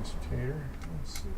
Mr. Tater. Let's see.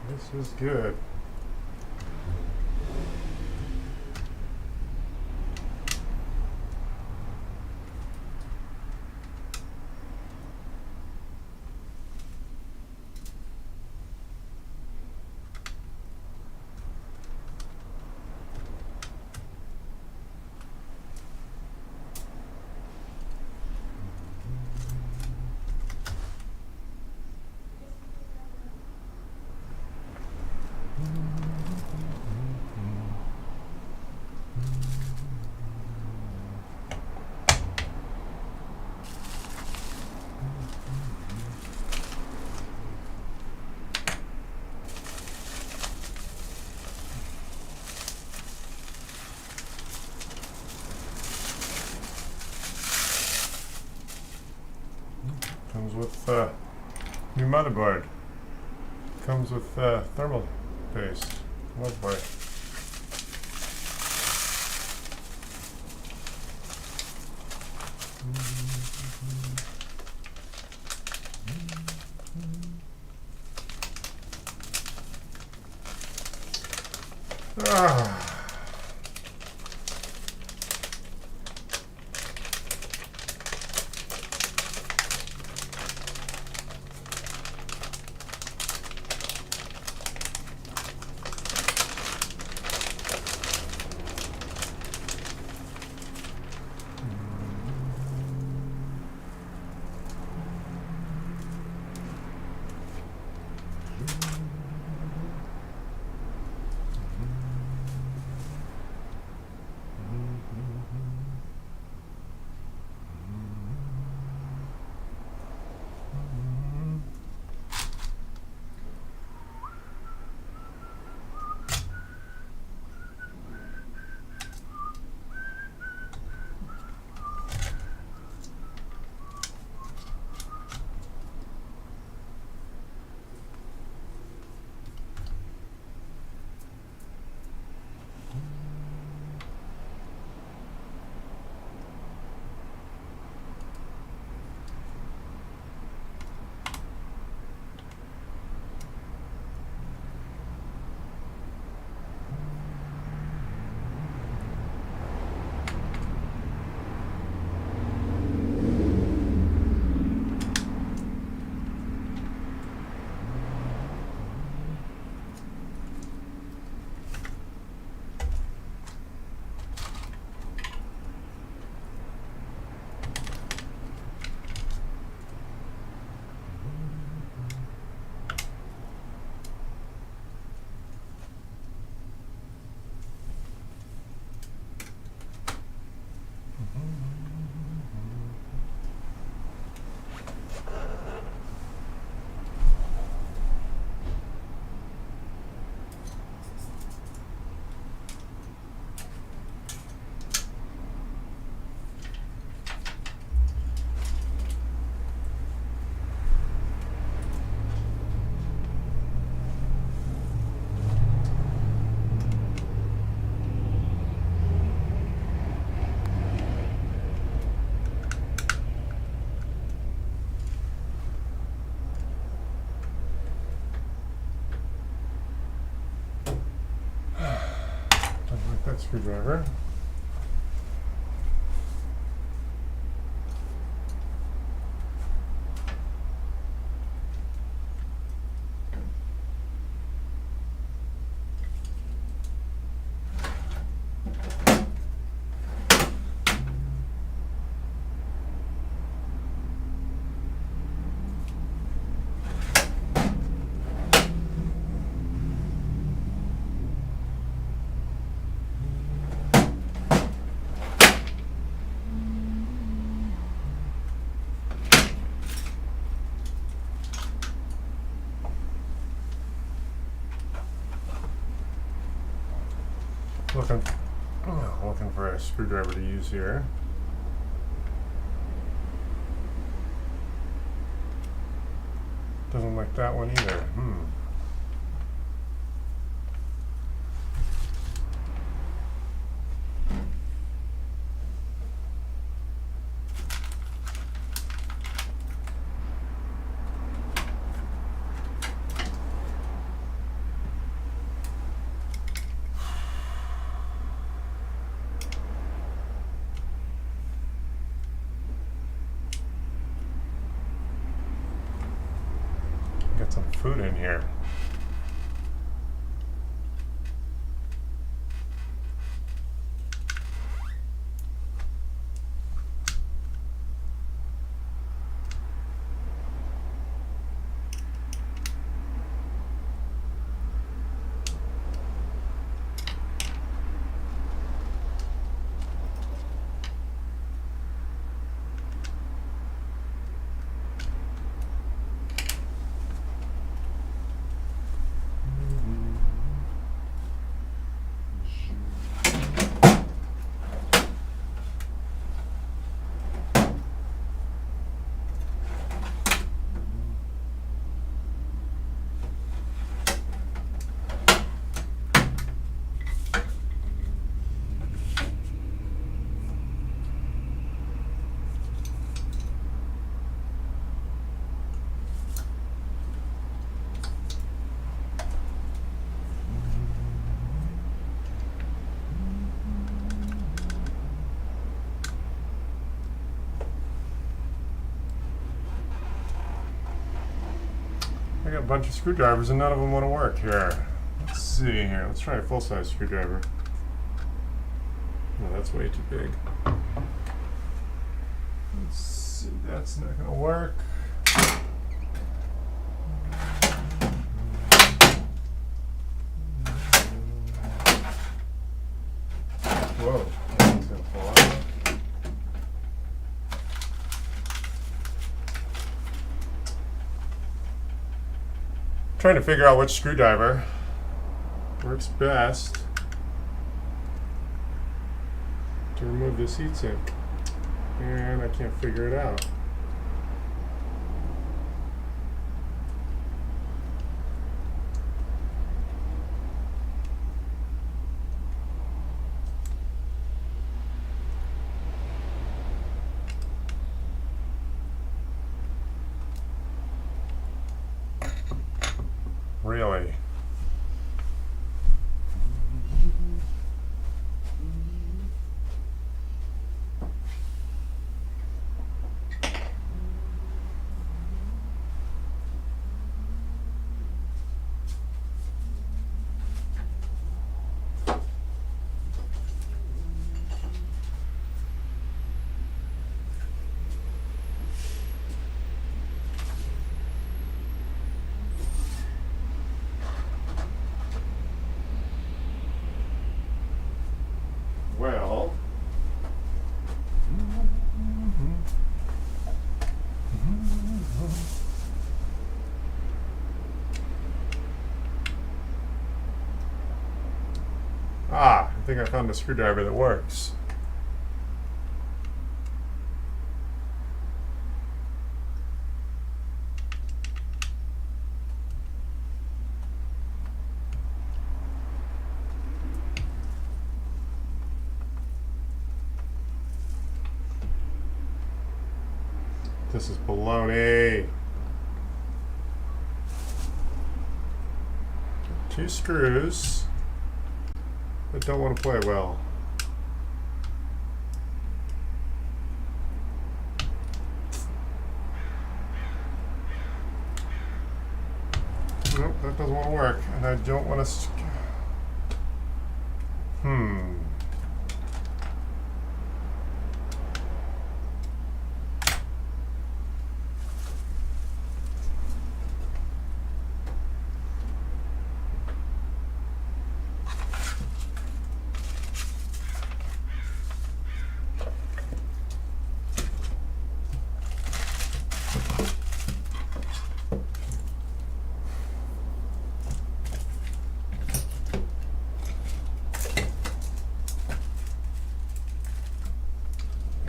This is good. Comes with new motherboard. Comes with thermal paste. Motherboard. Ah. that screwdriver. Looking for a screwdriver to use here. Doesn't like that one either. Get some food in here. I got a bunch of screwdrivers and none of them want to work here. Let's see here. Let's try a full-size screwdriver. No, that's way too big. Let's see. That's not going to work. Whoa. That one's going to fall out. Trying to figure out which screwdriver works best to remove this heatsink, and I can't figure it out. Really? Well, I think I found a screwdriver that works. This is baloney. 2 screws. that don't want to play well. Nope, that doesn't want to work, and I don't want to.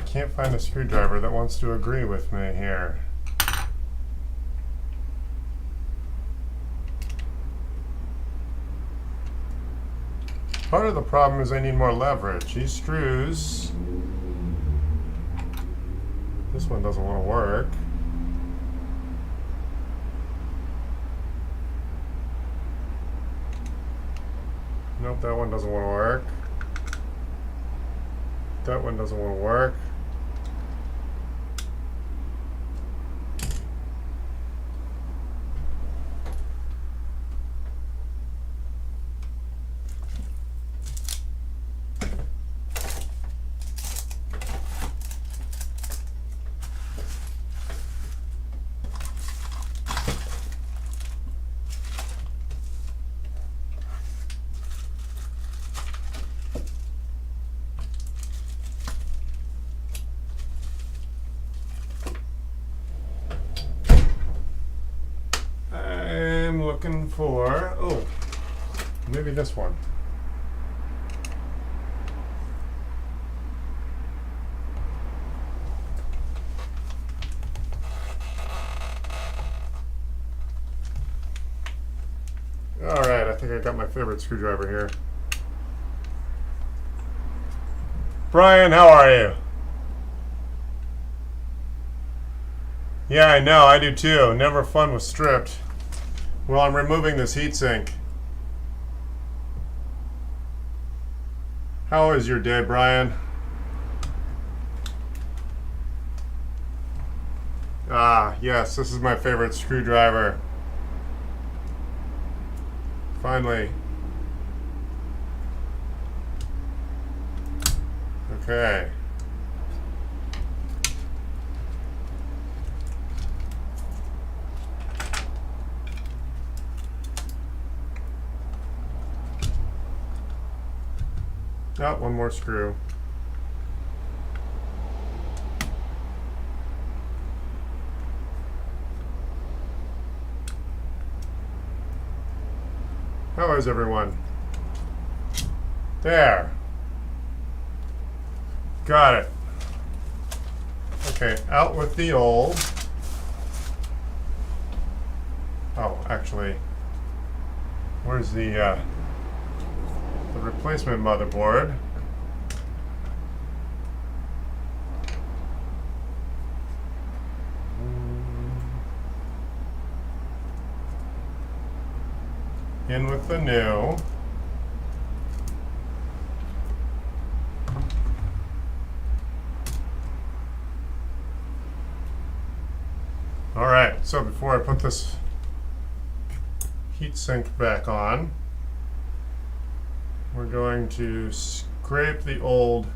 Can't find a screwdriver that wants to agree with me here. Part of the problem is I need more leverage. These screws, this one doesn't want to work. Nope, that one doesn't want to work. That one doesn't want to work. Looking for, oh, maybe this one. All right, I think I got my favorite screwdriver here. Brian, how are you? Yeah, I know, I do too. Never fun with stripped. Well, I'm removing this heatsink. How is your day, Brian? Ah, yes, this is my favorite screwdriver. Finally. Okay. Oh, one more screw. How is everyone? There. Got it. Okay, out with the old. Oh, actually, where's the replacement motherboard? In with the new. All right, so before I put this heatsink back on, we're going to scrape the old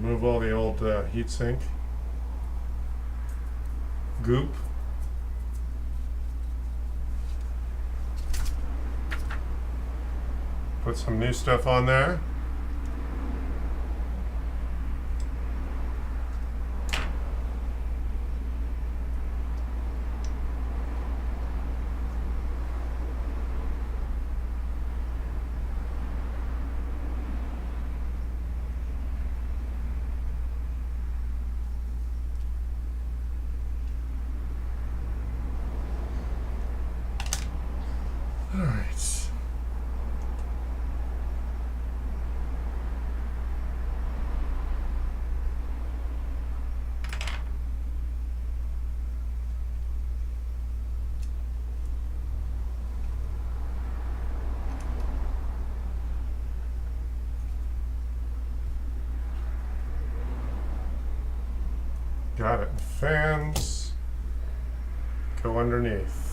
remove all the old heatsink goop. Put some new stuff on there. Got it. Fans go underneath.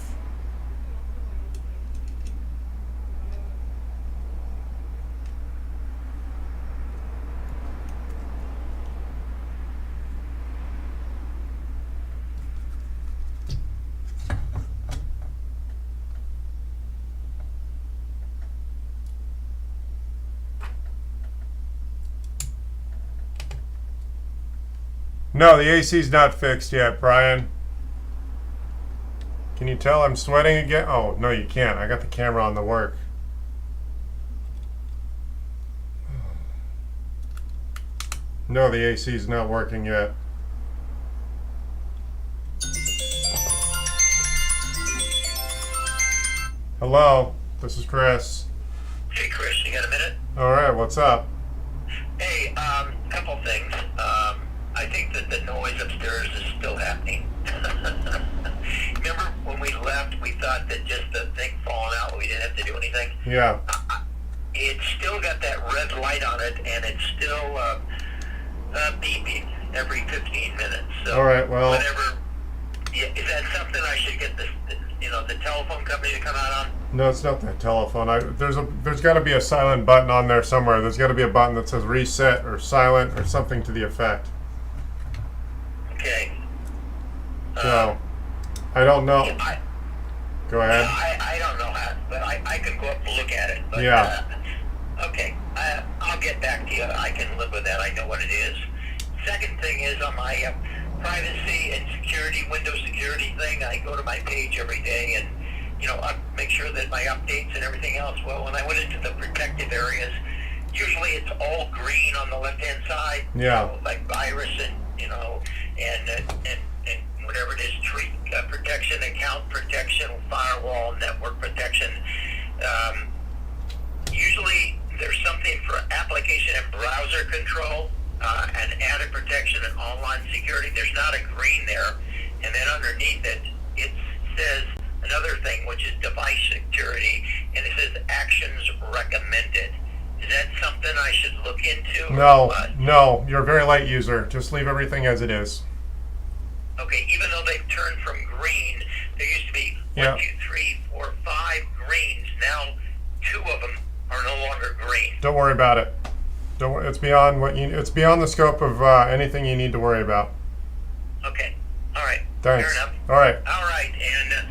No, the AC's not fixed yet, Brian. Can you tell I'm sweating again? Oh, no, you can't. I got the camera on the work. No, the AC's not working yet. Hello, this is Chris. Hey, Chris, you got a minute? All right, what's up? Hey, couple things. I think that the noise upstairs is still happening. Remember when we left, we thought that just the thing falling out, we didn't have to do anything? Yeah. It's still got that red light on it, and it's still beeping every 15 minutes. So all right, well. Whenever, is that something I should get the telephone company to come out on? No, it's not that telephone. There's got to be a silent button on there somewhere. There's got to be a button that says reset or silent or something to the effect. Okay. So, I don't know. Go ahead. I don't know how, but I can go up and look at it. But, yeah. Okay. I'll get back to you. I can live with that. I know what it is. Second thing is on my privacy and security, Windows security thing, I go to my page every day and, I make sure that my updates and everything else, well, when I went into the protective areas, usually it's all green on the left-hand side. Yeah. Like virus and, and whatever it is, tree protection, account protection, firewall, network protection. Usually there's something for application and browser control, and added protection and online security. There's not a green there. And then underneath it, it says another thing, which is device security, and it says actions recommended. Is that something I should look into? No, you're a very light user. Just leave everything as it is. Okay, even though they've turned from green, there used to be 1, 2, 3, 4, 5 greens. Now 2 of them are no longer green. Don't worry about it. Don't worry. It's beyond it's beyond the scope of anything you need to worry about. Okay. All right. Thanks. Fair enough. All right. All right. And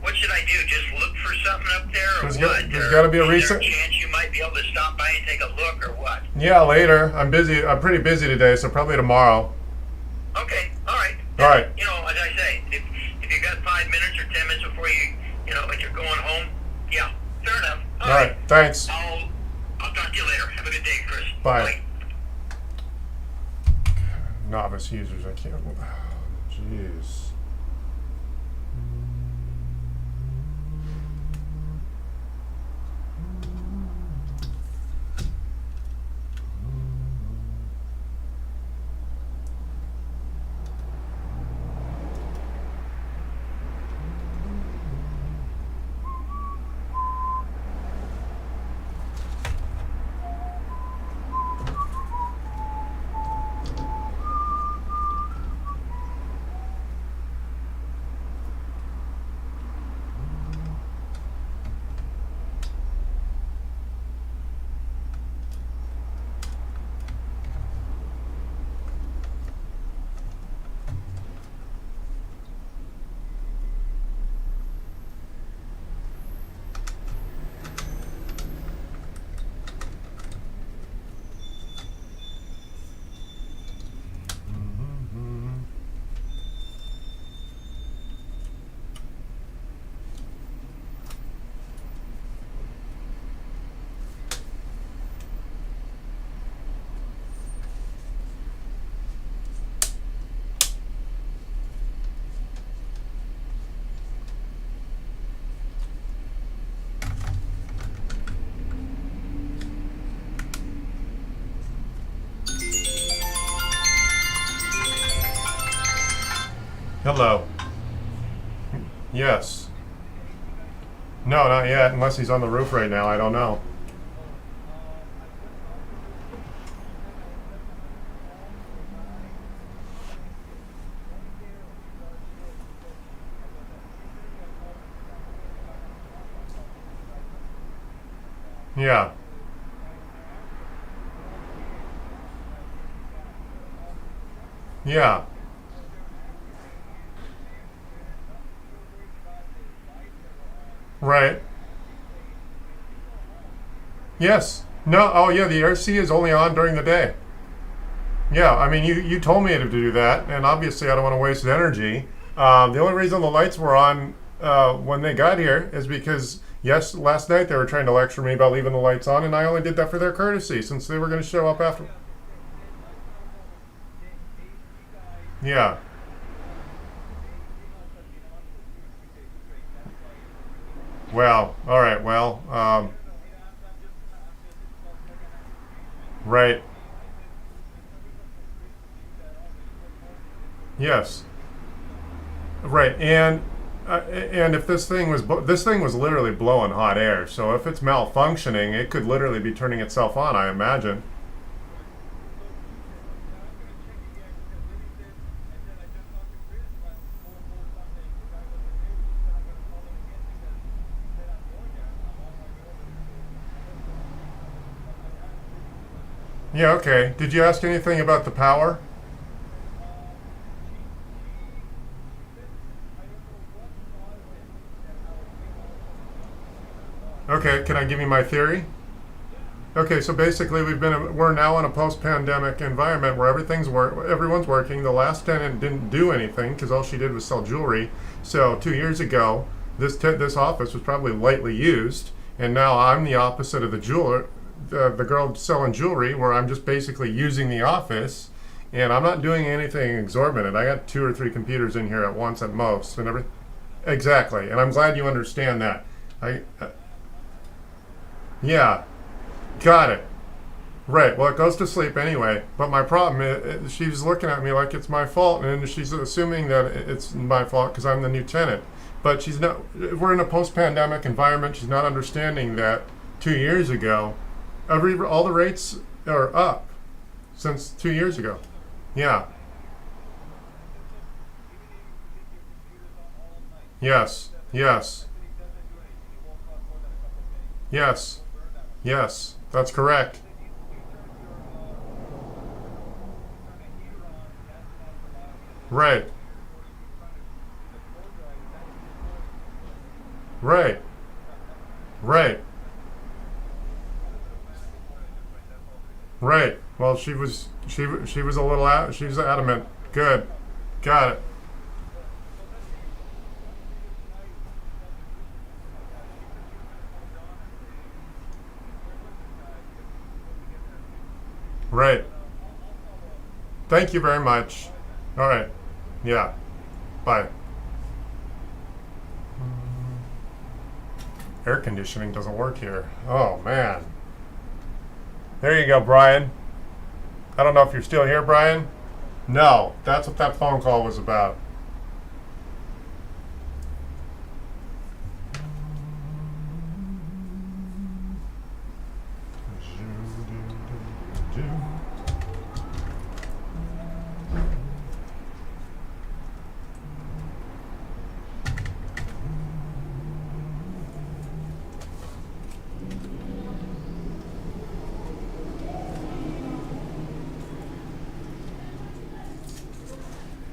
what should I do? Just look for something up there, or There's got to be a reason. Is there a chance you might be able to stop by and take a look, or what? Yeah, later. I'm busy. I'm pretty busy today, so probably tomorrow. Okay. All right. All right. As I say, if you got 5 minutes or 10 minutes before when you're going home, yeah, fair enough. All right. Thanks. I'll talk to you later. Have a good day, Chris. Bye. Novice users, I can't. Jeez. Hello. Yes. No, not yet, unless he's on the roof right now. I don't know. Yeah. Yeah. Right. Yes. No. Oh, yeah. The RC is only on during the day. Yeah. I mean, you told me to do that, and obviously I don't want to waste energy. The only reason the lights were on when they got here is because yes, last night they were trying to lecture me about leaving the lights on, and I only did that for their courtesy since they were going to show up after. Yeah. Well. All right. Well. Right. Yes. Right, and if this thing was literally blowing hot air, so if it's malfunctioning, it could literally be turning itself on. I imagine. Yeah. Okay. Did you ask anything about the power? Okay. Can I give you my theory? Okay. So basically, we're now in a post-pandemic environment where everyone's working. The last tenant didn't do anything because all she did was sell jewelry. So 2 years ago, this office was probably lightly used, and now I'm the opposite of the jeweler, the girl selling jewelry, where I'm just basically using the office, and I'm not doing anything exorbitant. I got two or three computers in here at once at most, and every exactly. And I'm glad you understand that. I Yeah, got it. Right. Well, it goes to sleep anyway. But my problem is, she's looking at me like it's my fault, and she's assuming that it's my fault because I'm the new tenant. But she's not. We're in a post-pandemic environment. She's not understanding that 2 years ago, all the rates are up since 2 years ago. Yeah. Yes. Yes. Yes. Yes. That's correct. Right. Right. Right. Right. Well, she was a little she was adamant. Good. Got it. Right. Thank you very much. All right. Yeah. Bye. Air conditioning doesn't work here. Oh man. There you go, Brian. I don't know if you're still here, Brian. No, that's what that phone call was about.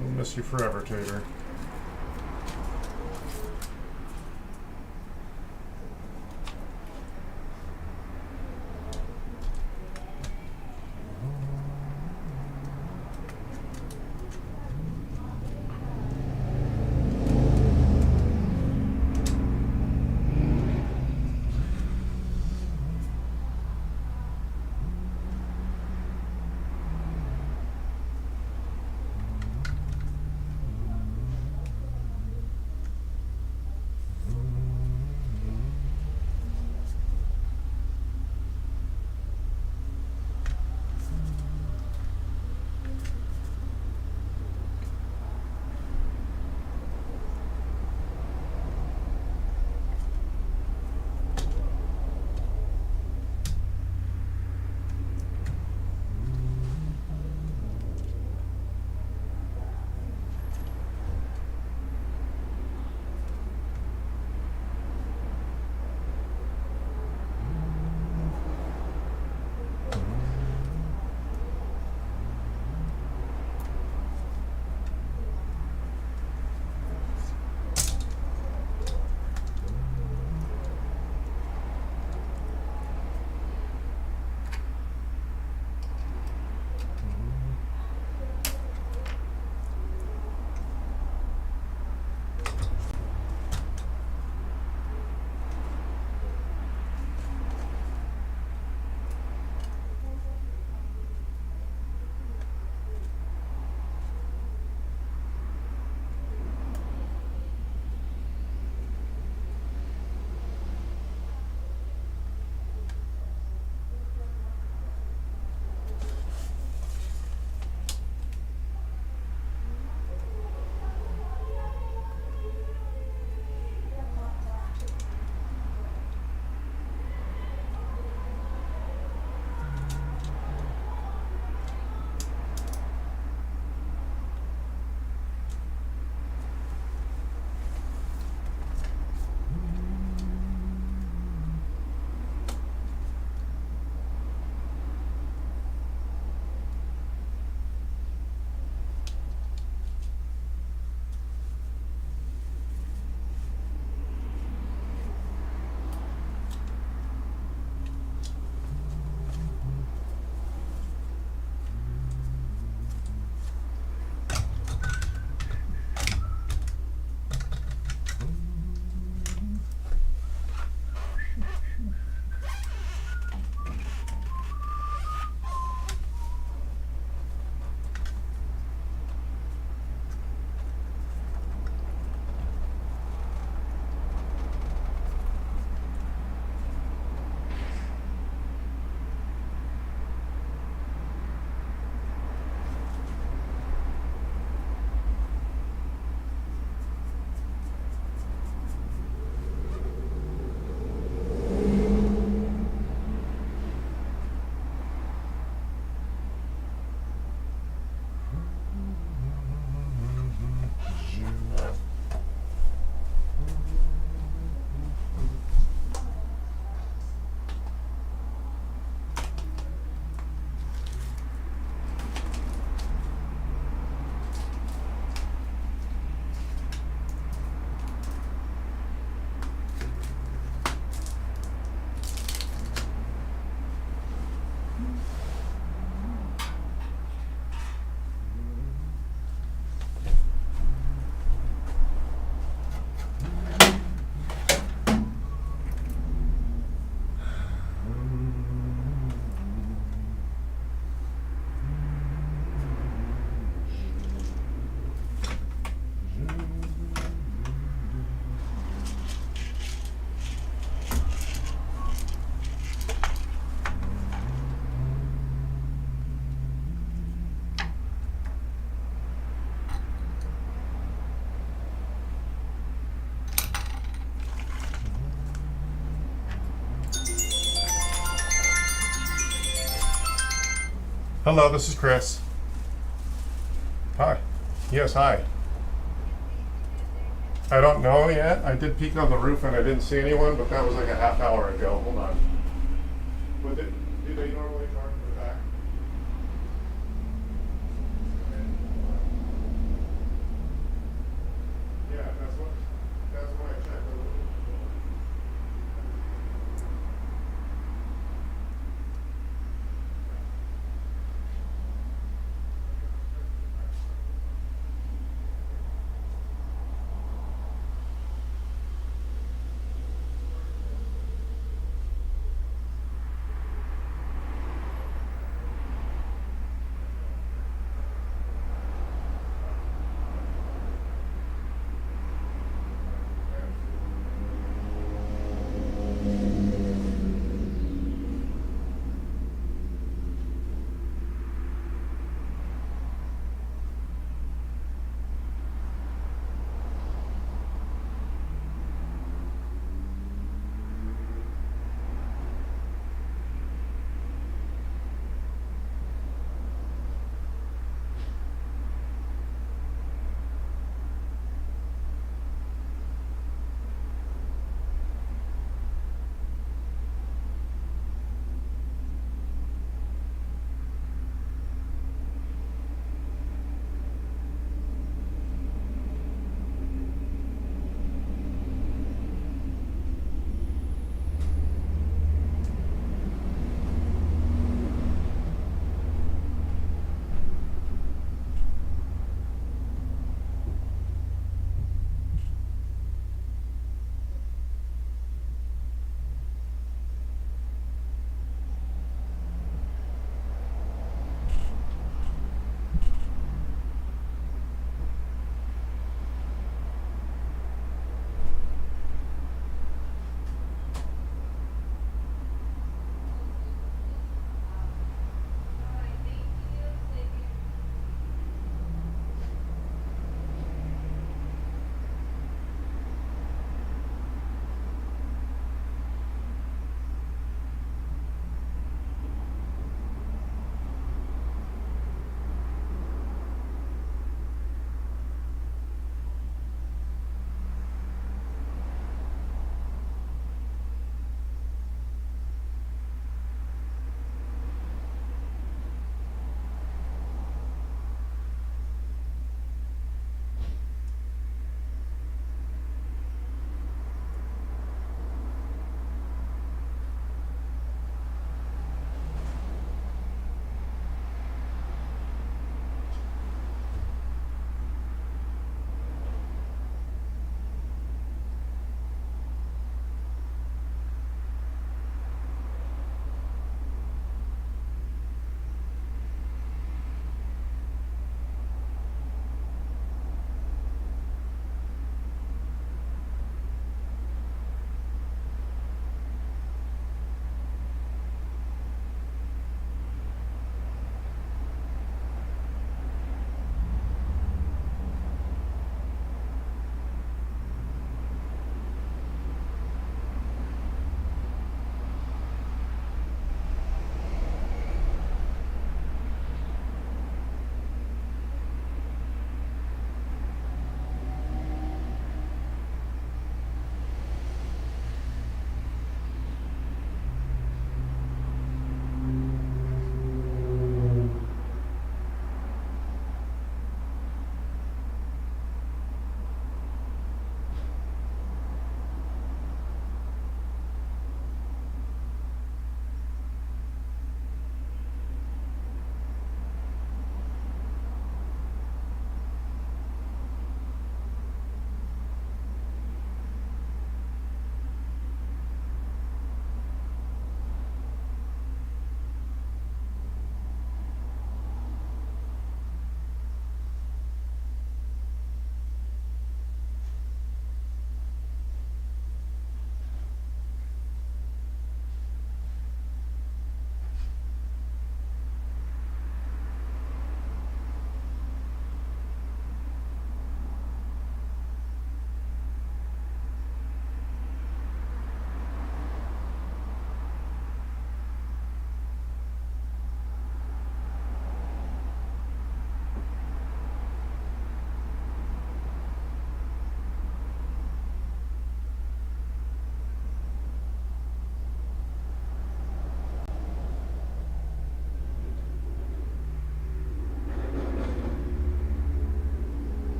I'll miss you forever, Tater. Hello, this is Chris. Hi. Yes, hi. I don't know yet. I did peek on the roof and I didn't see anyone, but that was like a half hour ago. Hold on. Do they normally charge for the back? Yeah, that's what I checked.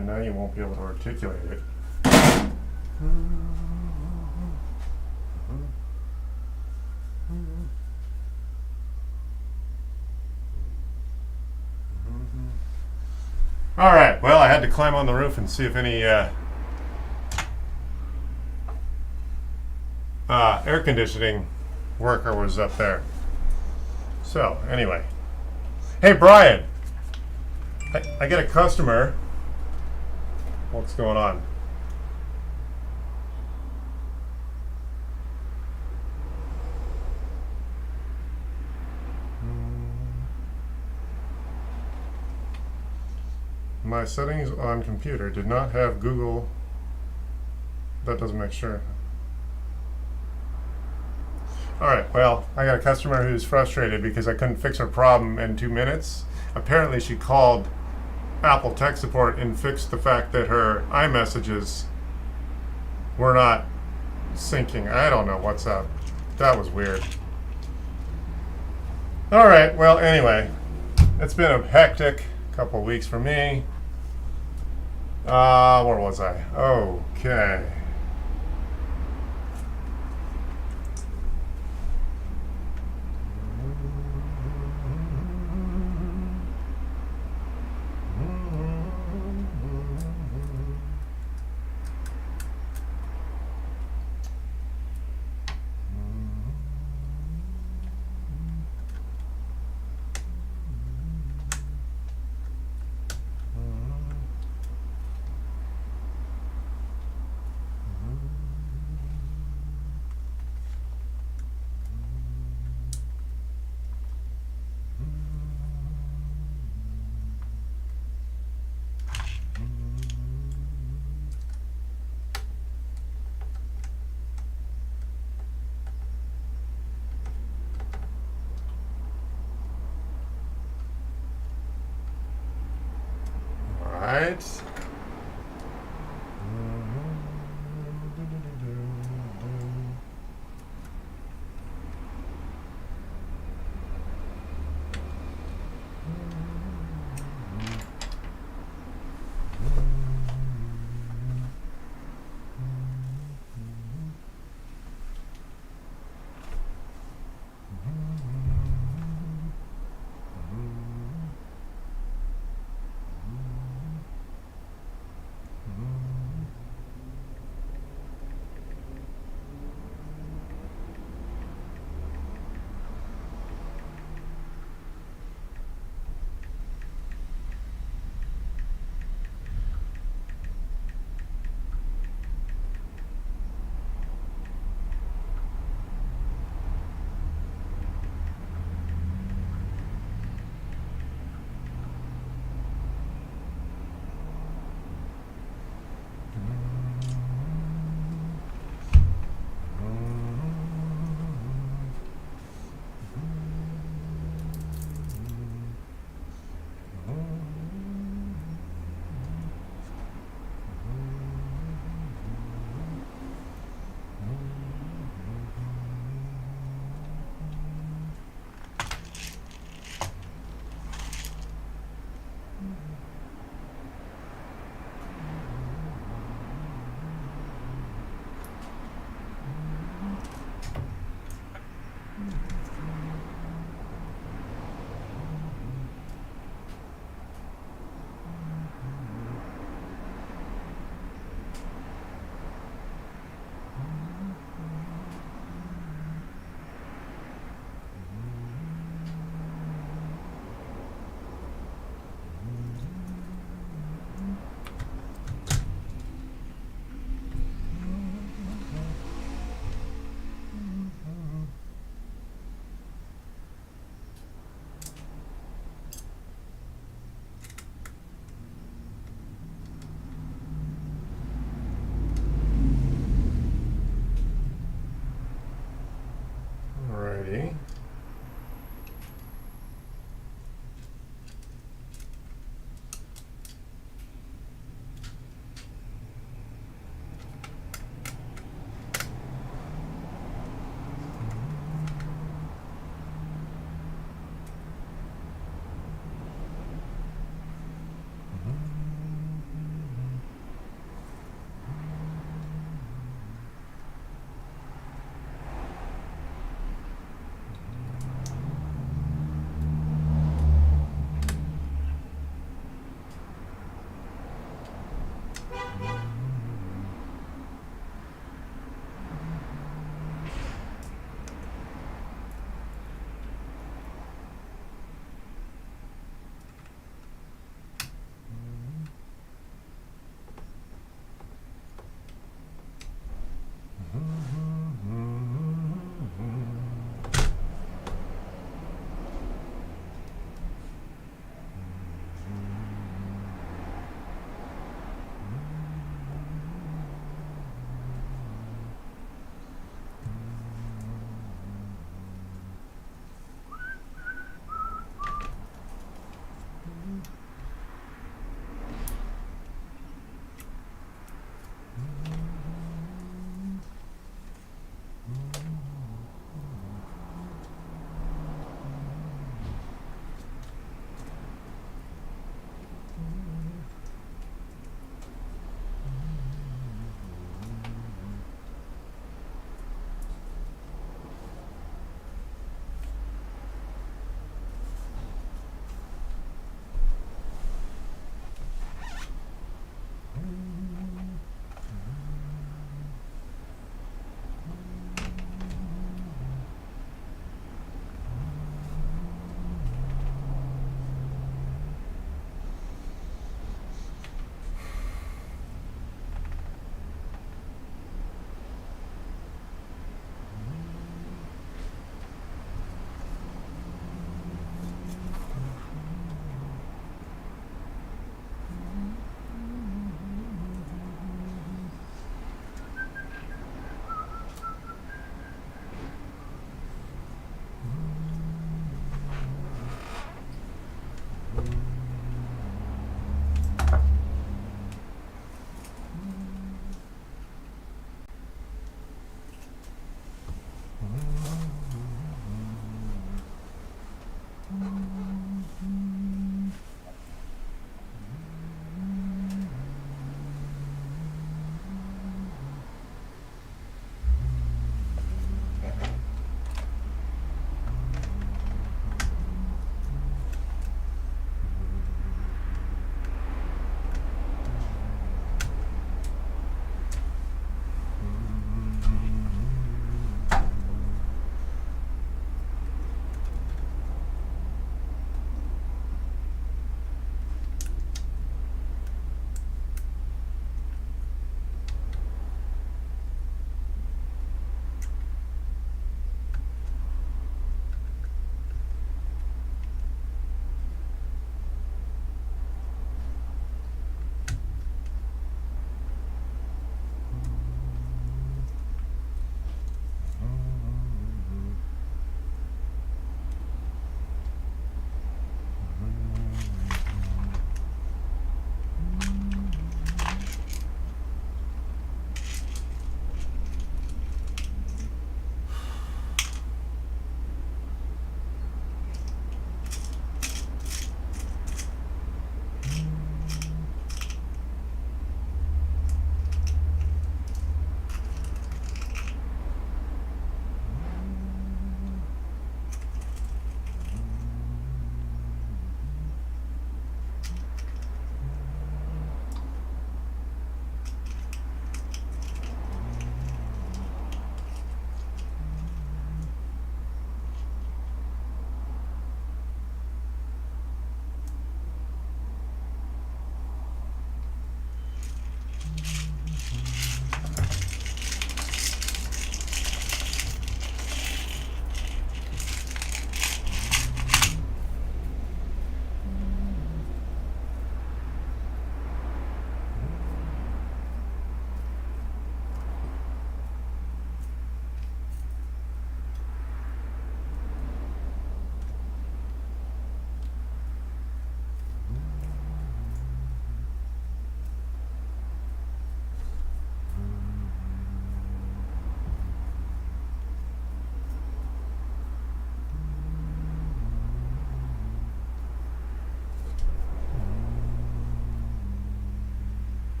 again. Now you won't be able to articulate it. All right, well, I had to climb on the roof and see if any air conditioning worker was up there. So, anyway. Hey, Brian, I get a customer. What's going on? My settings on computer did not have Google. That doesn't make sure. Alright, well, I got a customer who's frustrated because I couldn't fix her problem in 2 minutes. Apparently she called Apple tech support and fixed the fact that her iMessages were not syncing. I don't know what's up. That was weird. Alright, well, anyway, it's been a hectic couple weeks for me. Where was I? Okay. Right.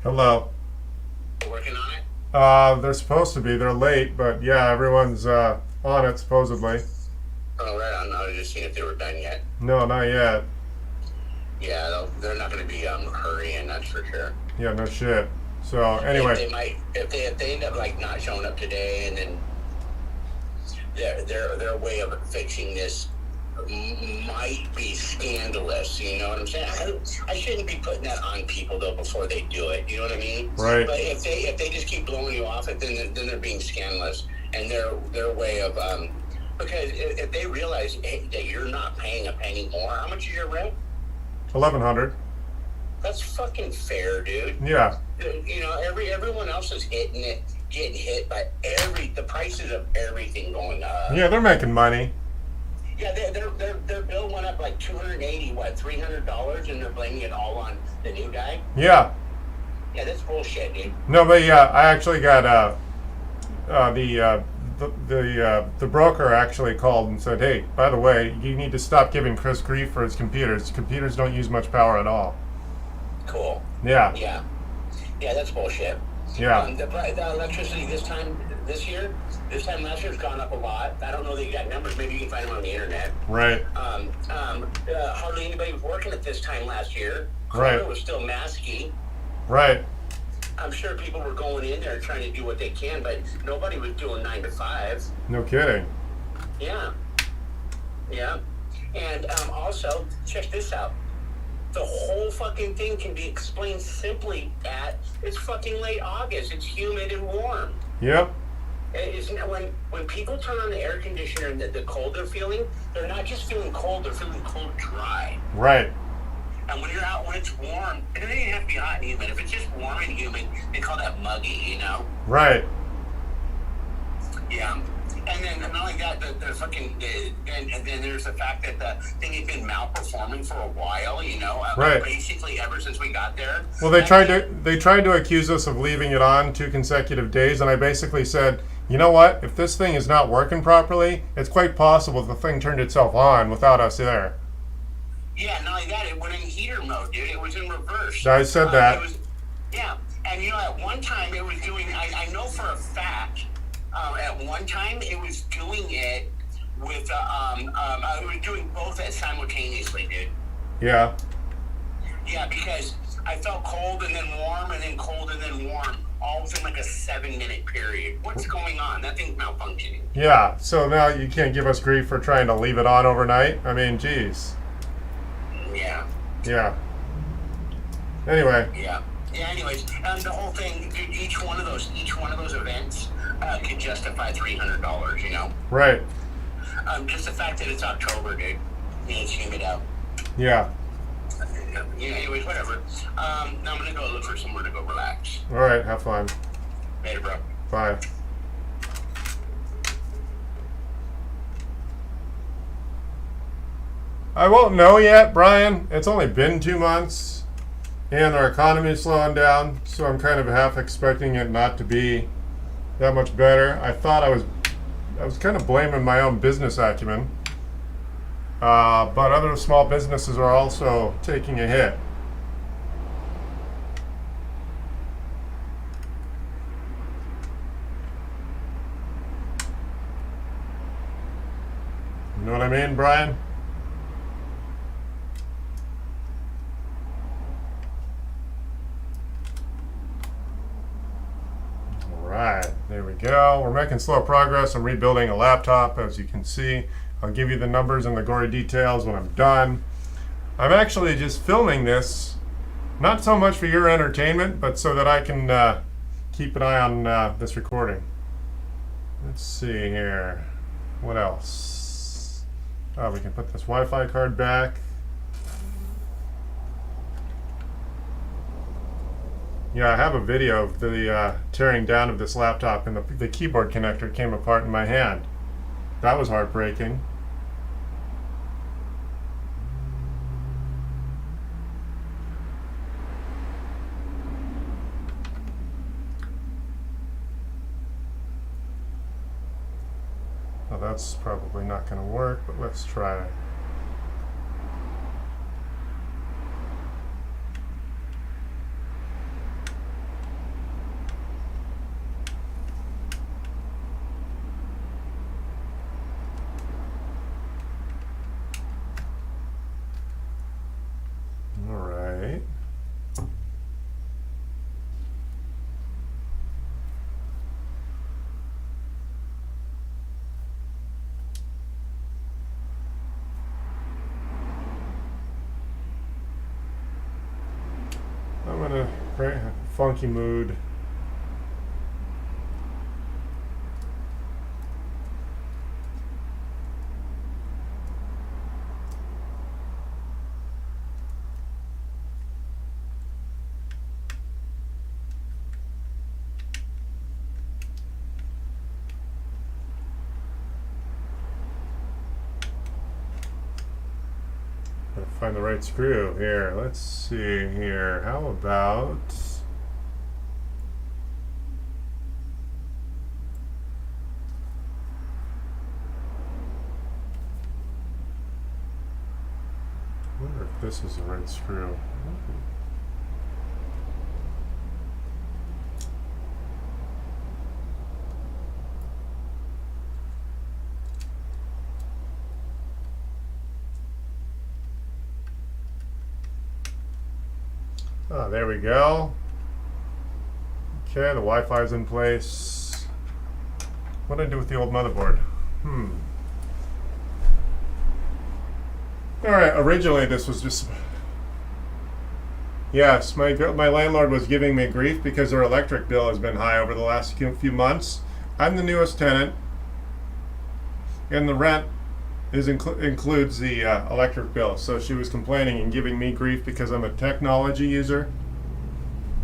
Hello. Working on it? They're supposed to be. They're late, but yeah, everyone's on it supposedly. Oh, right on. I was just seeing if they were done yet. No, not yet. Yeah, they're not going to be hurrying, that's for sure. Yeah, no shit. So anyway, They might if they end up like not showing up today, and then their way of fixing this might be scandalous. You know what I'm saying? I shouldn't be putting that on people though before they do it. You know what I mean? Right. But if they just keep blowing you off, then they're being scandalous, and their way of because if they realize that you're not paying a penny more, how much is your rent? 1100. That's fucking fair, dude. Yeah. You know, everyone else is getting hit by the prices of everything going up. Yeah, they're making money. Yeah, their bill went up like $300, and they're blaming it all on the new guy. Yeah. Yeah, that's bullshit, dude. No, but yeah, I actually got the broker actually called and said, hey, by the way, you need to stop giving Chris grief for his computers. Computers don't use much power at all. Cool. Yeah. Yeah, that's bullshit. Yeah. The electricity this time last year has gone up a lot. I don't know the exact numbers. Maybe you can find them on the internet. Right. Hardly anybody was working at this time last year. Right. Corona was still masky. Right. I'm sure people were going in there trying to do what they can, but nobody was doing 9 to 5. No kidding. Yeah. And also, check this out. The whole fucking thing can be explained simply at it's fucking late August. It's humid and warm. Yep. It's, when people turn on the air conditioner and the cold they're feeling, they're not just feeling cold, they're feeling cold dry. Right. And when you're out, when it's warm, it doesn't even have to be hot and humid. If it's just warm and humid, they call that muggy, you know? Right. Yeah. And then not only that, and then there's the fact that the thing had been malperforming for a while, you know? Right. Basically ever since we got there. Well, they tried to accuse us of leaving it on 2 consecutive days, and I basically said, you know what? If this thing is not working properly, it's quite possible the thing turned itself on without us there. Yeah, not only that, it went in heater mode, dude. It was in reverse. I said that. Yeah, and you know, at one time it was doing, I know for a fact, at one time it was doing it with, it was doing both simultaneously, dude. Yeah. Yeah, because I felt cold and then warm and then cold and then warm, all within like a 7-minute period. What's going on? That thing's malfunctioning. Yeah, so now you can't give us grief for trying to leave it on overnight? I mean, geez. Yeah. Yeah. Anyway. Yeah. Anyways, the whole thing, dude, each one of those events could justify $300. You know. Right. Just the fact that it's October, dude. And it's humid out. Yeah. Yeah. Anyways, whatever. Now I'm gonna go look for somewhere to go relax. All right. Have fun. Later, bro. Bye. I won't know yet, Brian. It's only been 2 months, and our economy is slowing down, so I'm kind of half expecting it not to be that much better. I was kind of blaming my own business acumen, but other small businesses are also taking a hit. You know what I mean, Brian? Right, there we go. We're making slow progress. I'm rebuilding a laptop, as you can see. I'll give you the numbers and the gory details when I'm done. I'm actually just filming this, not so much for your entertainment, but so that I can keep an eye on this recording. Let's see here. What else? Oh, we can put this Wi-Fi card back. Yeah, I have a video of the tearing down of this laptop, and the keyboard connector came apart in my hand. That was heartbreaking. Well, that's probably not going to work, but let's try. Funky mood. Find the right screw here. Let's see here. How about I wonder if this is the right screw. Oh, there we go. Okay, the Wi-Fi's in place. What did I do with the old motherboard? Alright, originally this was just... Yes, my landlord was giving me grief because her electric bill has been high over the last few months. I'm the newest tenant, and the rent includes the electric bill. So she was complaining and giving me grief because I'm a technology user.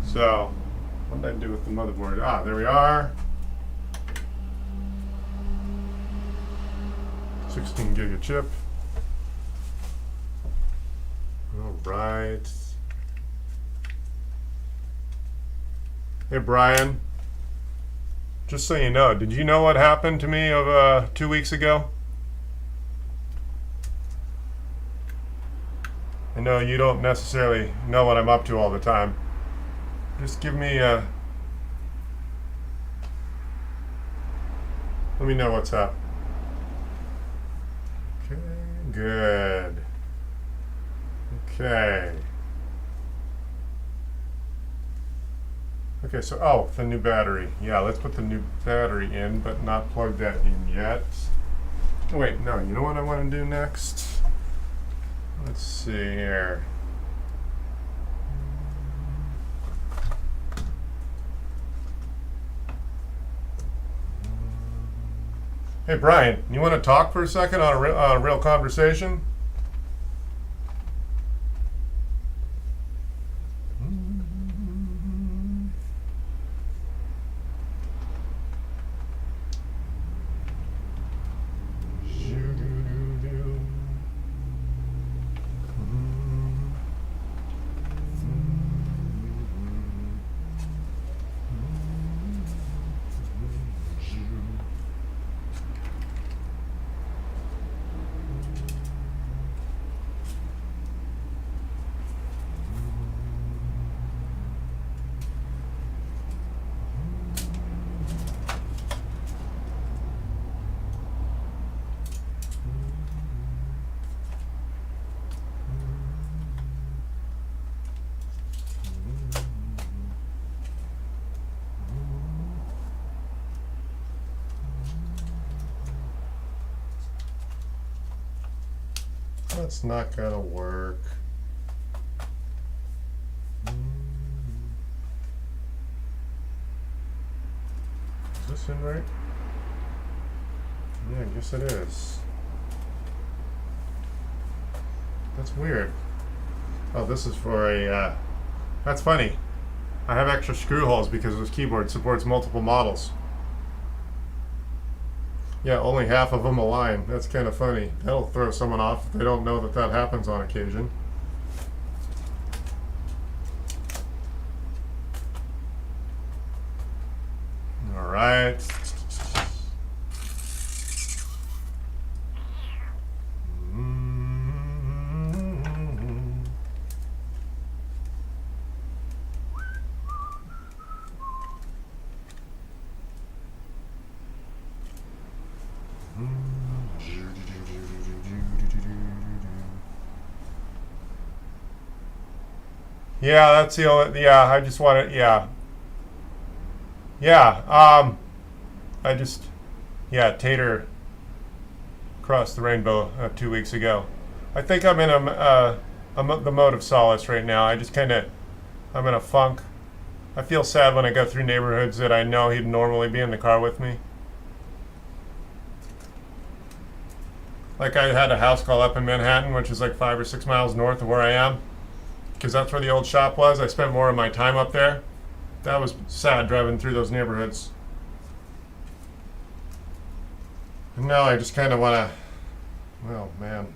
So, what did I do with the motherboard? Ah, there we are. 16 gig of chip. All right. Hey Brian, just so you know, did you know what happened to me 2 weeks ago? I know you don't necessarily know what I'm up to all the time. Just give me let me know what's up. Okay, good. Okay. Okay, so, oh, the new battery. Yeah, let's put the new battery in, but not plug that in yet. Oh, wait, no, you know what I want to do next? Let's see here. Hey, Brian, you want to talk for a second on a real conversation? That's not gonna work. Is this in right? Yeah, I guess it is. That's weird. Oh, this is for a, that's funny. I have extra screw holes because this keyboard supports multiple models. Yeah, only half of them align. That's kind of funny. That'll throw someone off if they don't know that that happens on occasion. All right. Yeah, that's the only, yeah, I just want to, yeah. Yeah, I just, yeah, Tater crossed the rainbow 2 weeks ago. I think I'm in the mode of solace right now. I just kind of, I'm in a funk. I feel sad when I go through neighborhoods that I know he'd normally be in the car with me. Like I had a house call up in Manhattan, which is like 5 or 6 miles north of where I am, because that's where the old shop was. I spent more of my time up there. That was sad driving through those neighborhoods. And now I just kind of want to, well, man.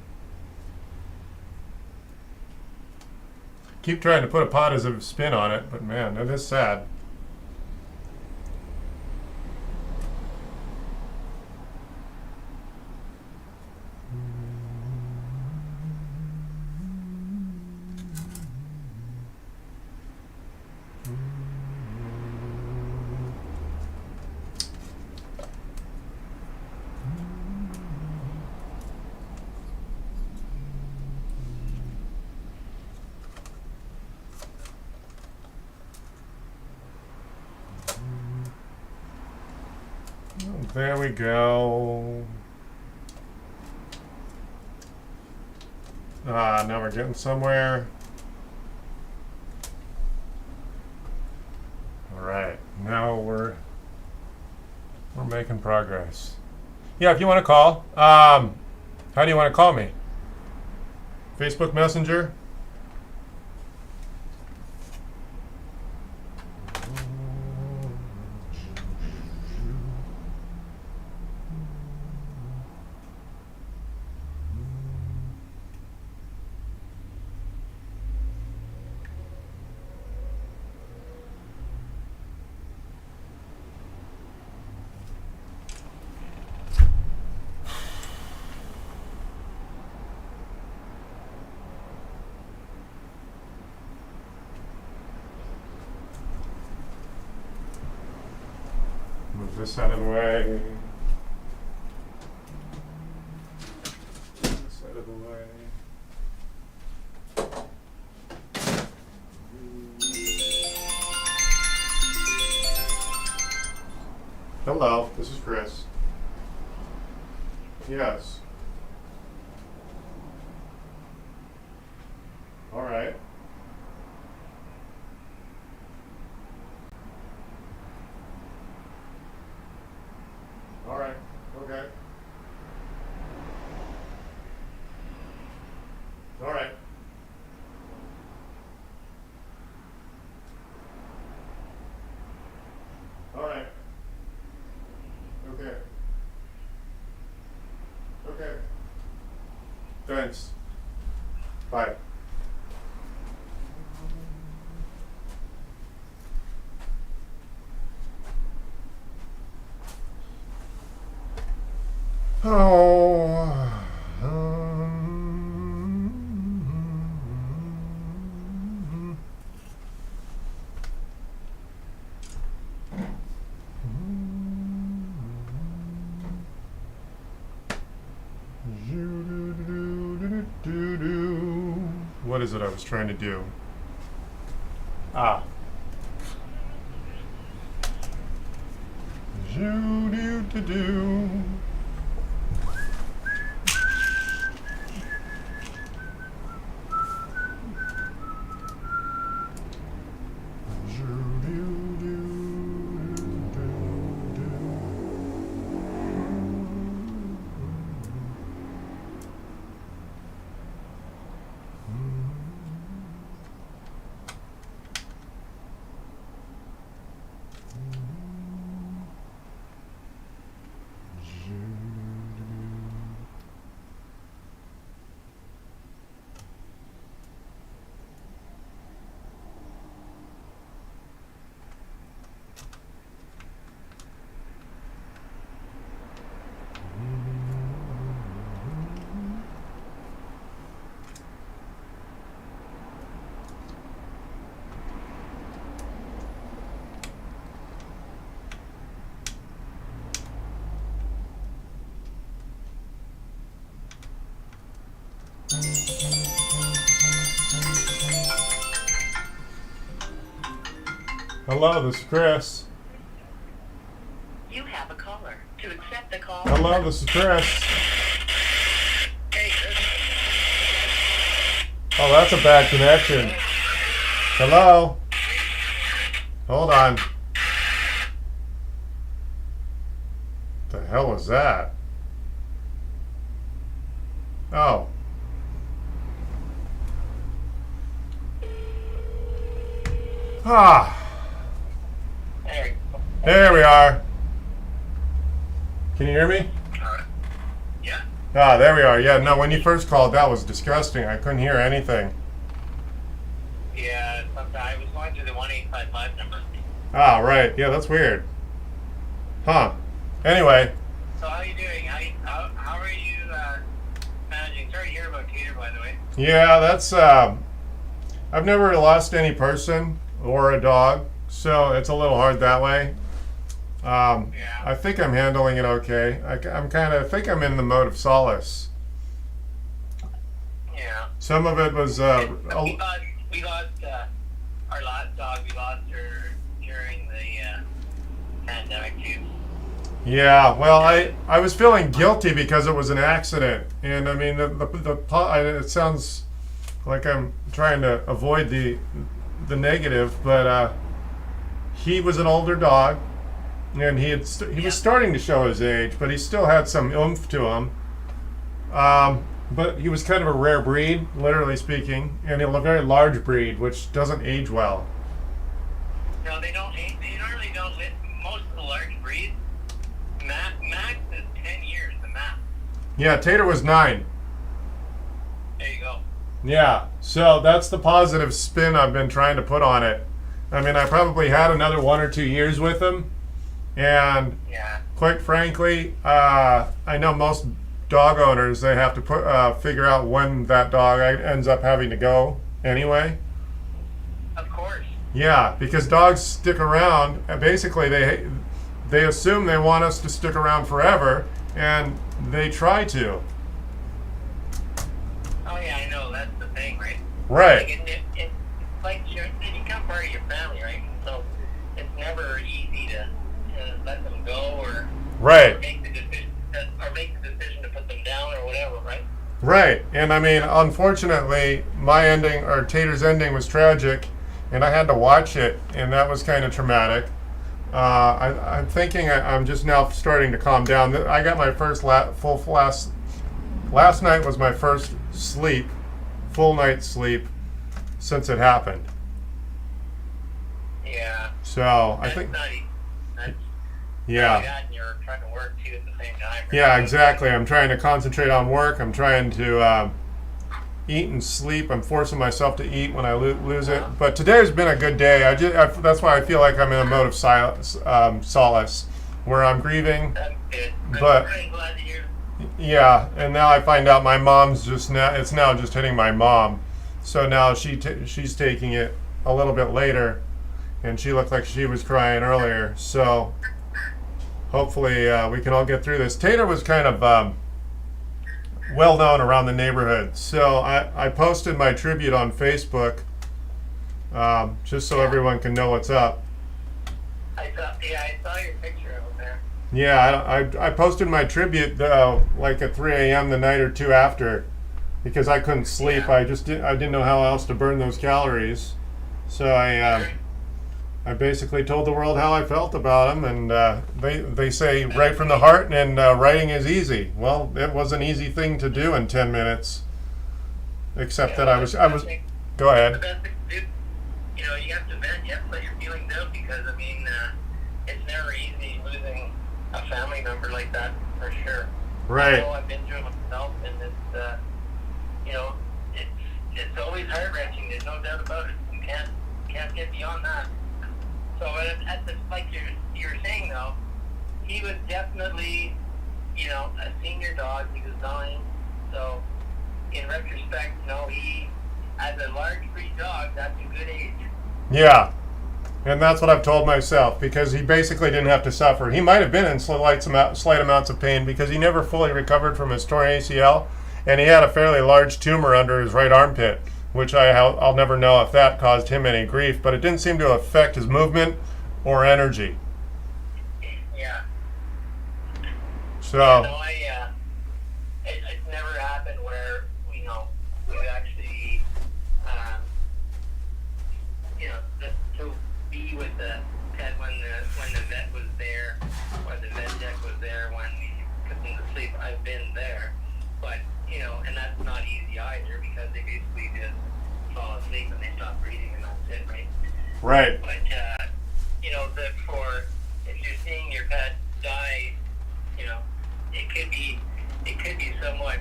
Keep trying to put a positive spin on it, but man, that is sad. There we go. Now we're getting somewhere. All right, now we're making progress. Yeah, if you want to call, how do you want to call me? Facebook Messenger? Move this out of the way. This out of the way. Hello, this is Chris. Yes. All right. All right. Okay. All right. All right. Okay. Okay. Thanks. Bye. Oh. What is it I was trying to do? Ah. Do. Hello, this is Chris. You have a caller. To accept the call. Hello, this is Chris. Hey, Oh, that's a bad connection. Hello? Hold on. The hell was that? Oh. Ah. There. There we are. Can you hear me? Yeah. Ah, there we are. Yeah, no, when you first called, that was disgusting. I couldn't hear anything. Yeah, I was going through the 1855 number. Ah, right. Yeah, that's weird. Huh. Anyway, So how are you doing? How are you managing? Sorry to hear about Tater, by the way. yeah, that's, I've never lost any person or a dog, so it's a little hard that way. Yeah. I think I'm handling it okay. I'm kind of, I think I'm in the mode of solace. Yeah. Some of it was, We lost our last dog. We lost her during the pandemic too. yeah, well, I was feeling guilty because it was an accident, and I mean it sounds like I'm trying to avoid the negative, but he was an older dog, and he was starting to show his age, but he still had some oomph to him. But he was kind of a rare breed, literally speaking, and a very large breed, which doesn't age well. No, they don't. They normally don't. Most of the large breeds, max is 10 years. The max. Yeah, Tater was 9. There you go. Yeah, so that's the positive spin I've been trying to put on it. I mean, I probably had another 1 or 2 years with him, and Yeah. quite frankly, I know most dog owners, they have to figure out when that dog ends up having to go anyway. Of course. Yeah, because dogs stick around. Basically, they assume they want us to stick around forever, and they try to. Oh yeah, I know. That's the thing, right? Right. Like it's like they become part of your family, right? So it's never easy to let them go or Right. make the decision to put them down or whatever, right? Right. And I mean, unfortunately, my ending, or Tater's ending, was tragic, and I had to watch it, and that was kind of traumatic. I'm thinking I'm just now starting to calm down. I got my first last night was my first full night's sleep since it happened. Yeah. So I That's think, not easy. That's yeah. that, and you're trying to work too at the same time. Right? Yeah, exactly. I'm trying to concentrate on work. I'm trying to eat and sleep. I'm forcing myself to eat when I lose it. But today has been a good day. That's why I feel like I'm in a mode of solace, where I'm grieving. That's good. But- I'm really glad to hear. Yeah, and now I find out my mom's it's now just hitting my mom. So now she's taking it a little bit later, and she looked like she was crying earlier. So hopefully we can all get through this. Tater was kind of well known around the neighborhood, so I posted my tribute on Facebook just so everyone can know what's up. I saw your picture out there. Yeah, I posted my tribute like at 3 a.m. the night or two after, because I couldn't sleep. Yeah. I didn't know how else to burn those calories, so I basically told the world how I felt about them, and they say write from the heart, and writing is easy. Well, it was an easy thing to do in 10 minutes, except that I was. Go The ahead. best thing to do, you have to vent, you have to let your feelings out, because I mean, it's never easy losing a family member like that, for sure. I Right. know I've been through it myself, and it's always heart wrenching. There's no doubt about it. You can't get beyond that. So like you're saying though, he was definitely, a senior dog. He was 9. So in retrospect, he, as a large breed dog, that's a good age. Yeah. And that's what I've told myself, because he basically didn't have to suffer. He might have been in slight amounts of pain because he never fully recovered from his torn ACL, and he had a fairly large tumor under his right armpit, which I'll never know if that caused him any grief, but it didn't seem to affect his movement or energy. Yeah. So, No, it's never happened where we actually just to be with I've been there, but and that's not easy either because they basically just fall asleep and they stop breathing and that's it, right? Right. But if you're seeing your pet die, it could be somewhat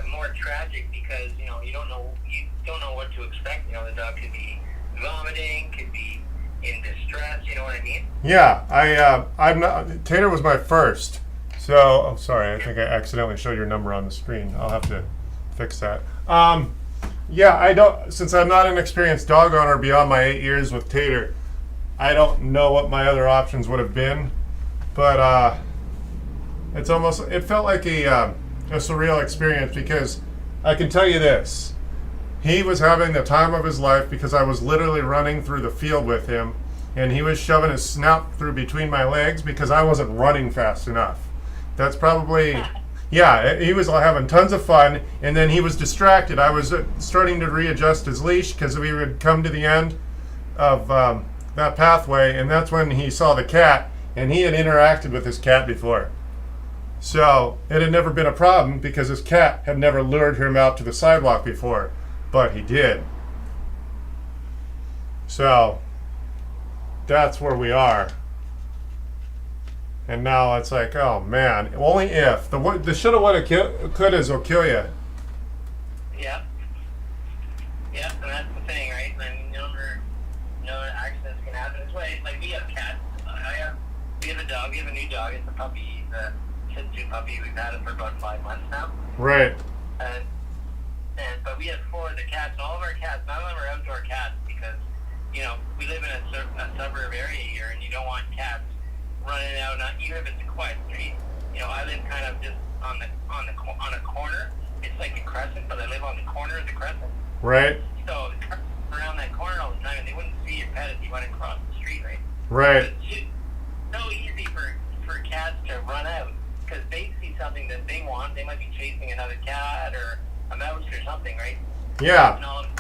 more tragic because you don't know what to expect. The dog could be vomiting, could be in distress. You know what I mean? Yeah, I'm not. Tater was my first. So, oh, sorry, I think I accidentally showed your number on the screen. I'll have to fix that. Yeah, I don't. Since I'm not an experienced dog owner beyond my 8 years with Tater, I don't know what my other options would have been. But it felt like a surreal experience because I can tell you this. He was having the time of his life because I was literally running through the field with him and he was shoving his snout through between my legs because I wasn't running fast enough. That's probably, yeah, he was having tons of fun and then he was distracted. I was starting to readjust his leash because we would come to the end of that pathway and that's when he saw the cat and he had interacted with his cat before. So it had never been a problem because his cat had never lured him out to the sidewalk before. But he did. So that's where we are. And now it's like, oh man, only if. The shoulda, woulda, couldas will kill you. Yeah. Yeah, and that's the thing, right? And accidents can happen. It's like we have cats. We have a dog. We have a new dog. It's a puppy. He's a Shih Tzu puppy. We've had it for about 5 months now. Right. But we have 4 of the cats, and all of our cats, none of them are outdoor cats because, we live in a suburb area here, and you don't want cats running out, even if it's a quiet street. I live kind of just on a corner. It's like a crescent, but I live on the corner of the crescent. Right. So around that corner all the time, and they wouldn't see your pet if you went across the street, right? Right. But it's so easy for cats to run out because they see something that they want. They might be chasing another cat or a mouse or something, right? Yeah. And all of a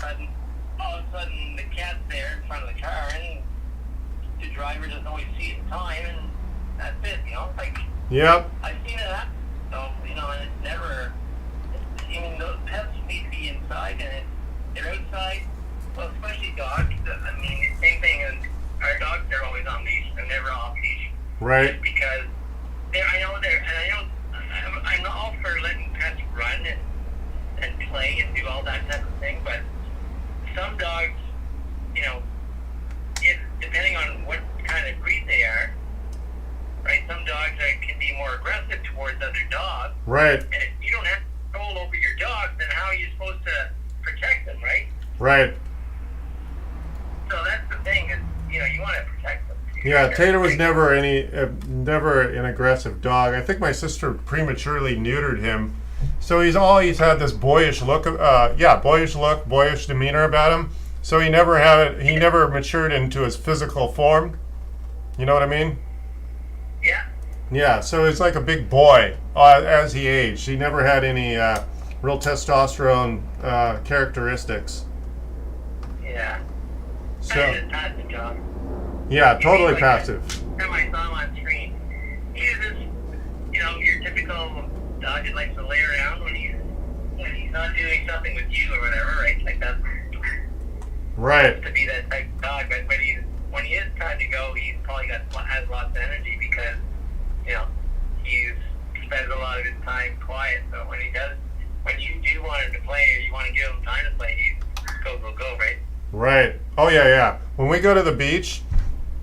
sudden, the cat's there in front of the car, and the driver doesn't always see it in time, and that's it. Like. Yep. I've seen it happen. So and it's never. Those pets need to be inside, and they're outside. Well, especially dogs. Same thing as our dogs. They're always on leash. They're never off leash. Right. Just because I'm all for letting pets run and play and do all that type of thing, but some dogs, if depending on what kind of breed they are, right? Some dogs can be more aggressive towards other dogs. Right. And if you don't have control over your dog, then how are you supposed to protect them, right? Right. So that's the thing is, you want to protect them. Yeah, Tater was never an aggressive dog. I think my sister prematurely neutered him, so he's always had this boyish look. Boyish demeanor about him. So he never matured into his physical form. You know what I mean? Yeah. Yeah. So he's like a big boy as he aged. He never had any real testosterone characteristics. Yeah. So. I just had the dog. Yeah, totally passive. Every time I saw him on screen, he was just, your typical dog that likes to lay around when he's not doing something with you or whatever, right? Like that's right. To be that type of dog, but when he is time to go, he's probably has lots of energy because he's spends a lot of his time quiet. So when you do want him to play or you want to give him time to play, he go, right? Right. Oh yeah. When we go to the beach,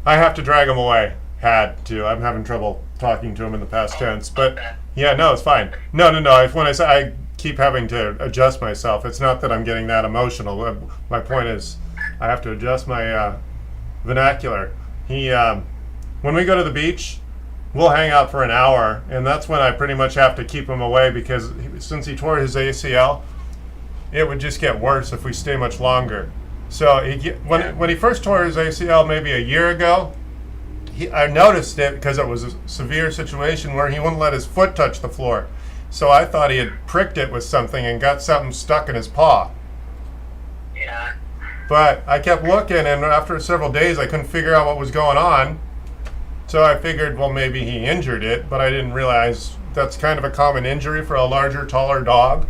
I have to drag him away. Had to. I'm having trouble talking to him in the past tense, but yeah, no, it's fine. No. When I say I keep having to adjust myself, it's not that I'm getting that emotional. My point is, I have to adjust my vernacular. When we go to the beach, we'll hang out for an hour, and that's when I pretty much have to keep him away because since he tore his ACL, it would just get worse if we stay much longer. So when he first tore his ACL maybe a year ago, I noticed it because it was a severe situation where he wouldn't let his foot touch the floor. So I thought he had pricked it with something and got something stuck in his paw. Yeah. But I kept looking, and after several days I couldn't figure out what was going on. So I figured, well, maybe he injured it, but I didn't realize that's kind of a common injury for a larger, taller dog.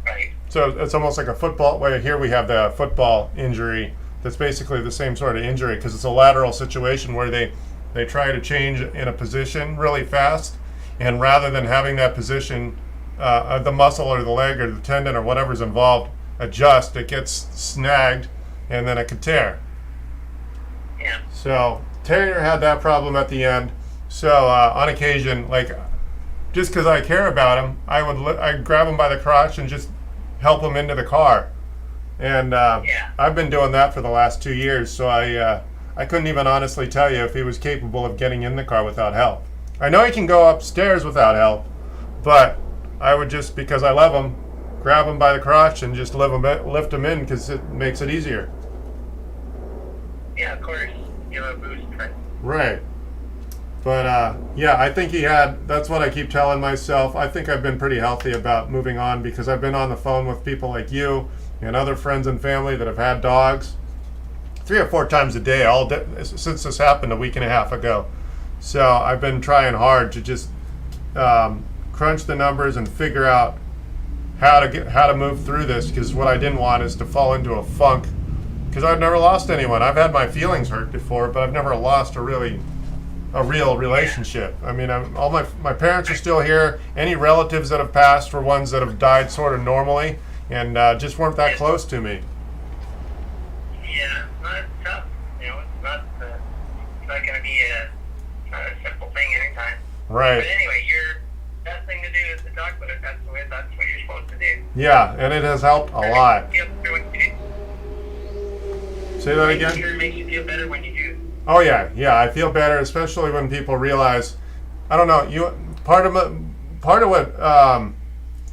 Right. So it's almost like a football. Well, here we have the football injury. That's basically the same sort of injury because it's a lateral situation where they try to change in a position really fast, and rather than having that position, the muscle or the leg or the tendon or whatever's involved adjust, it gets snagged, and then it could tear. Yeah. So Tater had that problem at the end. So on occasion, like just because I care about him, I'd grab him by the crotch and just help him into the car. And Yeah. I've been doing that for the last 2 years. So I couldn't even honestly tell you if he was capable of getting in the car without help. I know he can go upstairs without help, but I would just, because I love him, grab him by the crotch and just lift him in because it makes it easier. Yeah, of course. Give him a boost, right? Right. But yeah, I think that's what I keep telling myself. I think I've been pretty healthy about moving on because I've been on the phone with people like you and other friends and family that have had dogs 3 or 4 times a day since this happened a week and a half ago. So I've been trying hard to just crunch the numbers and figure out how to move through this, because what I didn't want is to fall into a funk, because I've never lost anyone. I've had my feelings hurt before, but I've never lost a real relationship. I mean, all my parents are still here. Any relatives that have passed were ones that have died sort of normally and just weren't that close to me. Yeah, well, it's tough. You know, it's not going to be not a simple thing anytime. Right. But anyway, your best thing to do is to talk about it. That's what you're supposed to do. Yeah, and it has helped a lot. Feel better when you do. Say that again? It makes you feel better when you do. Oh yeah, I feel better, especially when people realize. I don't know. Part of what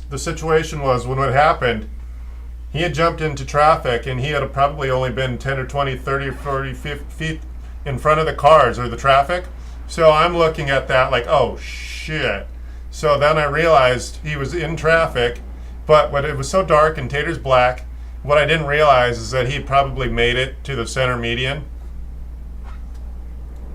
the situation was when it happened. He had jumped into traffic, and he had probably only been 10 or 20, 30 or 40 feet in front of the cars or the traffic. So I'm looking at that like, oh shit. So then I realized he was in traffic, but when it was so dark and Tater's black, what I didn't realize is that he probably made it to the center median,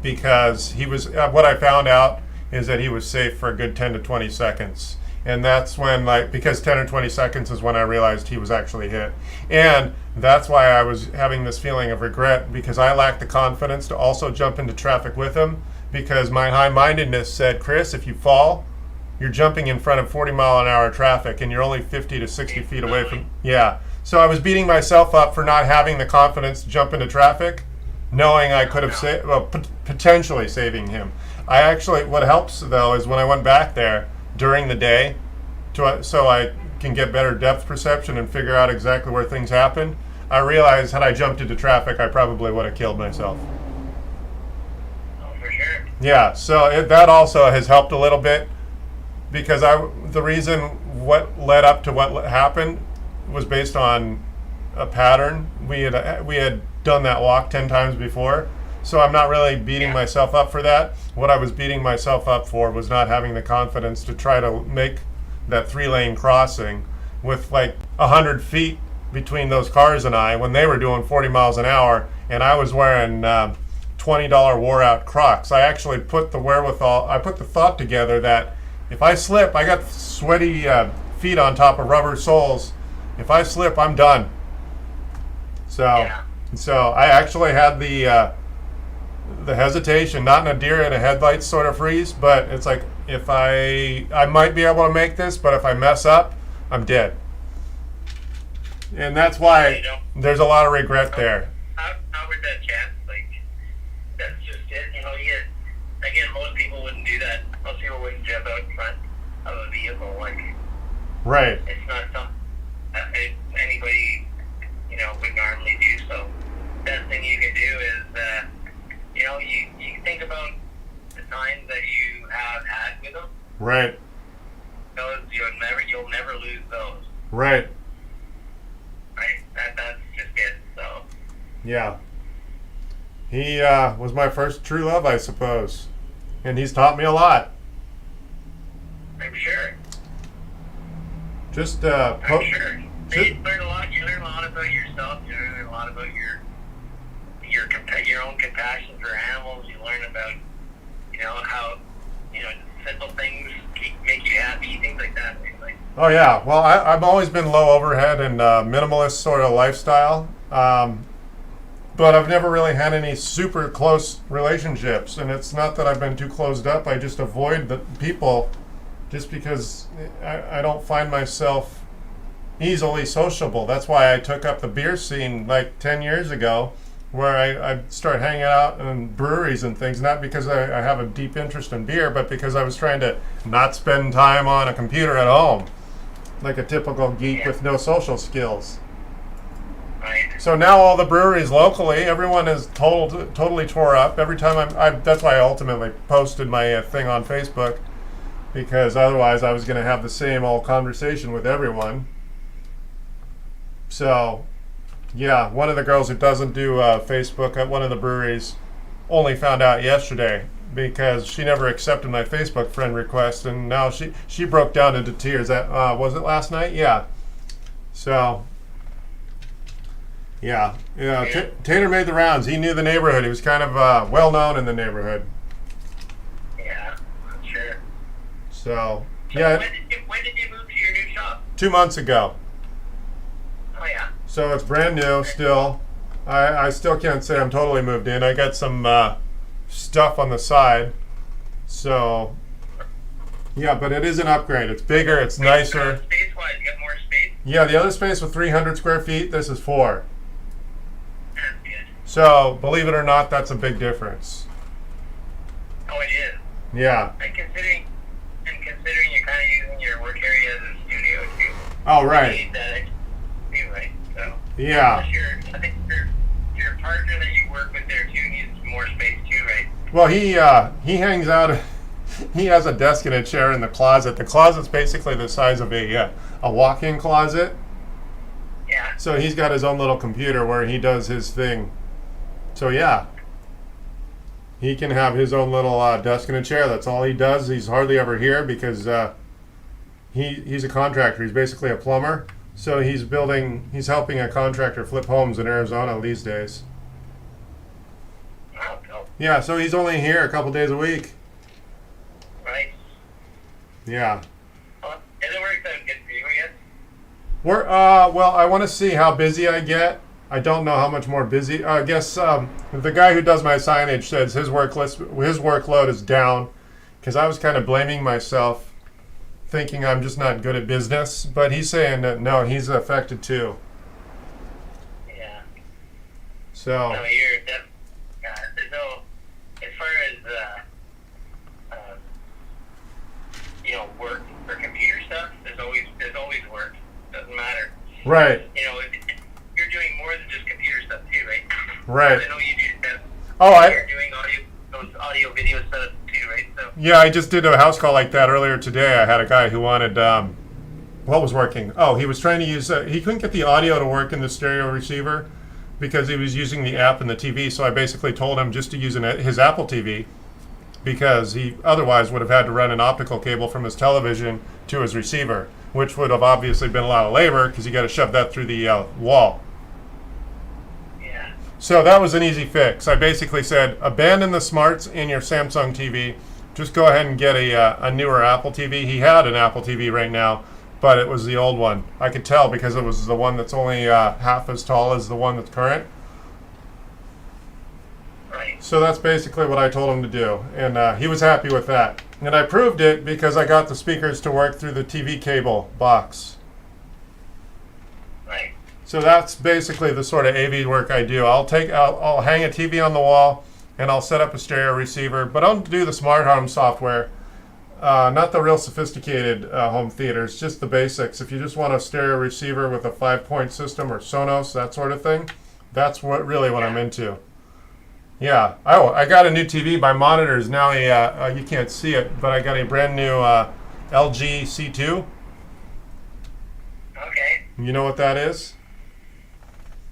because he was, what I found out is that he was safe for a good 10 to 20 seconds. And that's when, because 10 or 20 seconds is when I realized he was actually hit. And that's why I was having this feeling of regret, because I lacked the confidence to also jump into traffic with him, because my high-mindedness said, Chris, if you fall, you're jumping in front of 40-mile-an-hour traffic, and you're only 50 to 60 feet away from, yeah. So I was beating myself up for not having the confidence to jump into traffic, knowing I could have potentially saving him. What helps though is when I went back there during the day, so I can get better depth perception and figure out exactly where things happened. I realized had I jumped into traffic, I probably would have killed myself. Oh, for sure. Yeah, so that also has helped a little bit, because the reason what led up to what happened was based on a pattern. We had done that walk 10 times before, so I'm not really beating myself up for that. What I was beating myself up for was not having the confidence to try to make that 3-lane crossing with like 100 feet between those cars and I, when they were doing 40 miles an hour and I was wearing $20 wore out Crocs. I actually put the thought together that if I slip, I got sweaty feet on top of rubber soles. If I slip, I'm done. So I actually had the hesitation, not in a deer in a headlights sort of freeze, but it's like, if I might be able to make this, but if I mess up, I'm dead. And that's why there's a lot of regret there. How would that chance? Like, that's just it. You know, again, most people wouldn't do that. Most people wouldn't jump out in front of a vehicle. Like, right. It's not something anybody, would normally do. So, best thing you can do is, you think about the times that you have had with them. Right. Those you'll never lose those. Right. Right. That's just it. So. Yeah. He was my first true love, I suppose, and he's taught me a lot. I'm sure. Just I'm sure. You learn a lot. You learn a lot about yourself. You learn a lot about your own compassion for animals. You learn about how simple things make you happy, things like that. Like, Oh yeah, well I've always been low overhead and minimalist sort of lifestyle, but I've never really had any super close relationships. And it's not that I've been too closed up. I just avoid the people, just because I don't find myself easily sociable. That's why I took up the beer scene like 10 years ago, where I started hanging out in breweries and things, not because I have a deep interest in beer, but because I was trying to not spend time on a computer at home, like a typical geek with no social skills. right? So now all the breweries locally, everyone is totally tore up. Every time that's why I ultimately posted my thing on Facebook, because otherwise I was going to have the same old conversation with everyone. So, yeah, one of the girls who doesn't do Facebook at one of the breweries only found out yesterday, because she never accepted my Facebook friend request, and now she broke down into tears. That was it last night? Yeah. So, yeah. Tater made the rounds. He knew the neighborhood. He was kind of well known in the neighborhood. Yeah, I'm sure. So, So yeah, when did you move to your new shop? 2 months ago. Oh yeah. So it's brand new still. I still can't say I'm totally moved in. I got some stuff on the side. So, yeah, but it is an upgrade. It's bigger, it's nicer. Space-wise, you got more space. Yeah, the other space was 300 square feet. This is 4. That's good. So, believe it or not, that's a big difference. Oh, it is. Yeah. And considering you're kind of using your work area as a studio too. Oh, You right. need that extra too, right? So. Yeah. Plus I think your partner that you work with there too needs more space too, right? Well, he hangs out. He has a desk and a chair in the closet. The closet's basically the size of a walk-in closet. Yeah. So he's got his own little computer where he does his thing. So yeah, he can have his own little desk and a chair. That's all he does. He's hardly ever here because he's a contractor. He's basically a plumber. So he's helping a contractor flip homes in Arizona these days. Oh, cool. Yeah, so he's only here a couple days a week. Right. Yeah. Well, it works out good for you, I guess. Well, I want to see how busy I get. I don't know how much more busy. I guess the guy who does my signage says his workload is down, because I was kind of blaming myself, thinking I'm just not good at business. But he's saying that no, he's affected too. Yeah. So No, you're definitely. There's no, as far as work for computer stuff. There's always work. Doesn't matter. right, You're doing more than just computer stuff too, right? right. I know you do that. Oh, You're doing those audio video stuff too, right? So. Yeah, I just did a house call like that earlier today. I had a guy who wanted what was working. Oh, he was trying to use. He couldn't get the audio to work in the stereo receiver because he was using the app and the TV. So I basically told him just to use his Apple TV, because he otherwise would have had to run an optical cable from his television to his receiver, which would have obviously been a lot of labor because you got to shove that through the wall. Yeah. So that was an easy fix. I basically said, abandon the smarts in your Samsung TV. Just go ahead and get a newer Apple TV. He had an Apple TV right now, but it was the old one. I could tell because it was the one that's only half as tall as the one that's current. Right. So that's basically what I told him to do, and he was happy with that. And I proved it because I got the speakers to work through the TV cable box. Right. So that's basically the sort of AV work I do. I'll hang a TV on the wall, and I'll set up a stereo receiver, but I'll do the smart home software, not the real sophisticated home theaters, just the basics. If you just want a stereo receiver with a 5-point system or Sonos, that sort of thing, that's what I'm into. Yeah. Oh, I got a new TV. My monitor is now you can't see it, but I got a brand new LG C2. Okay. You know what that is?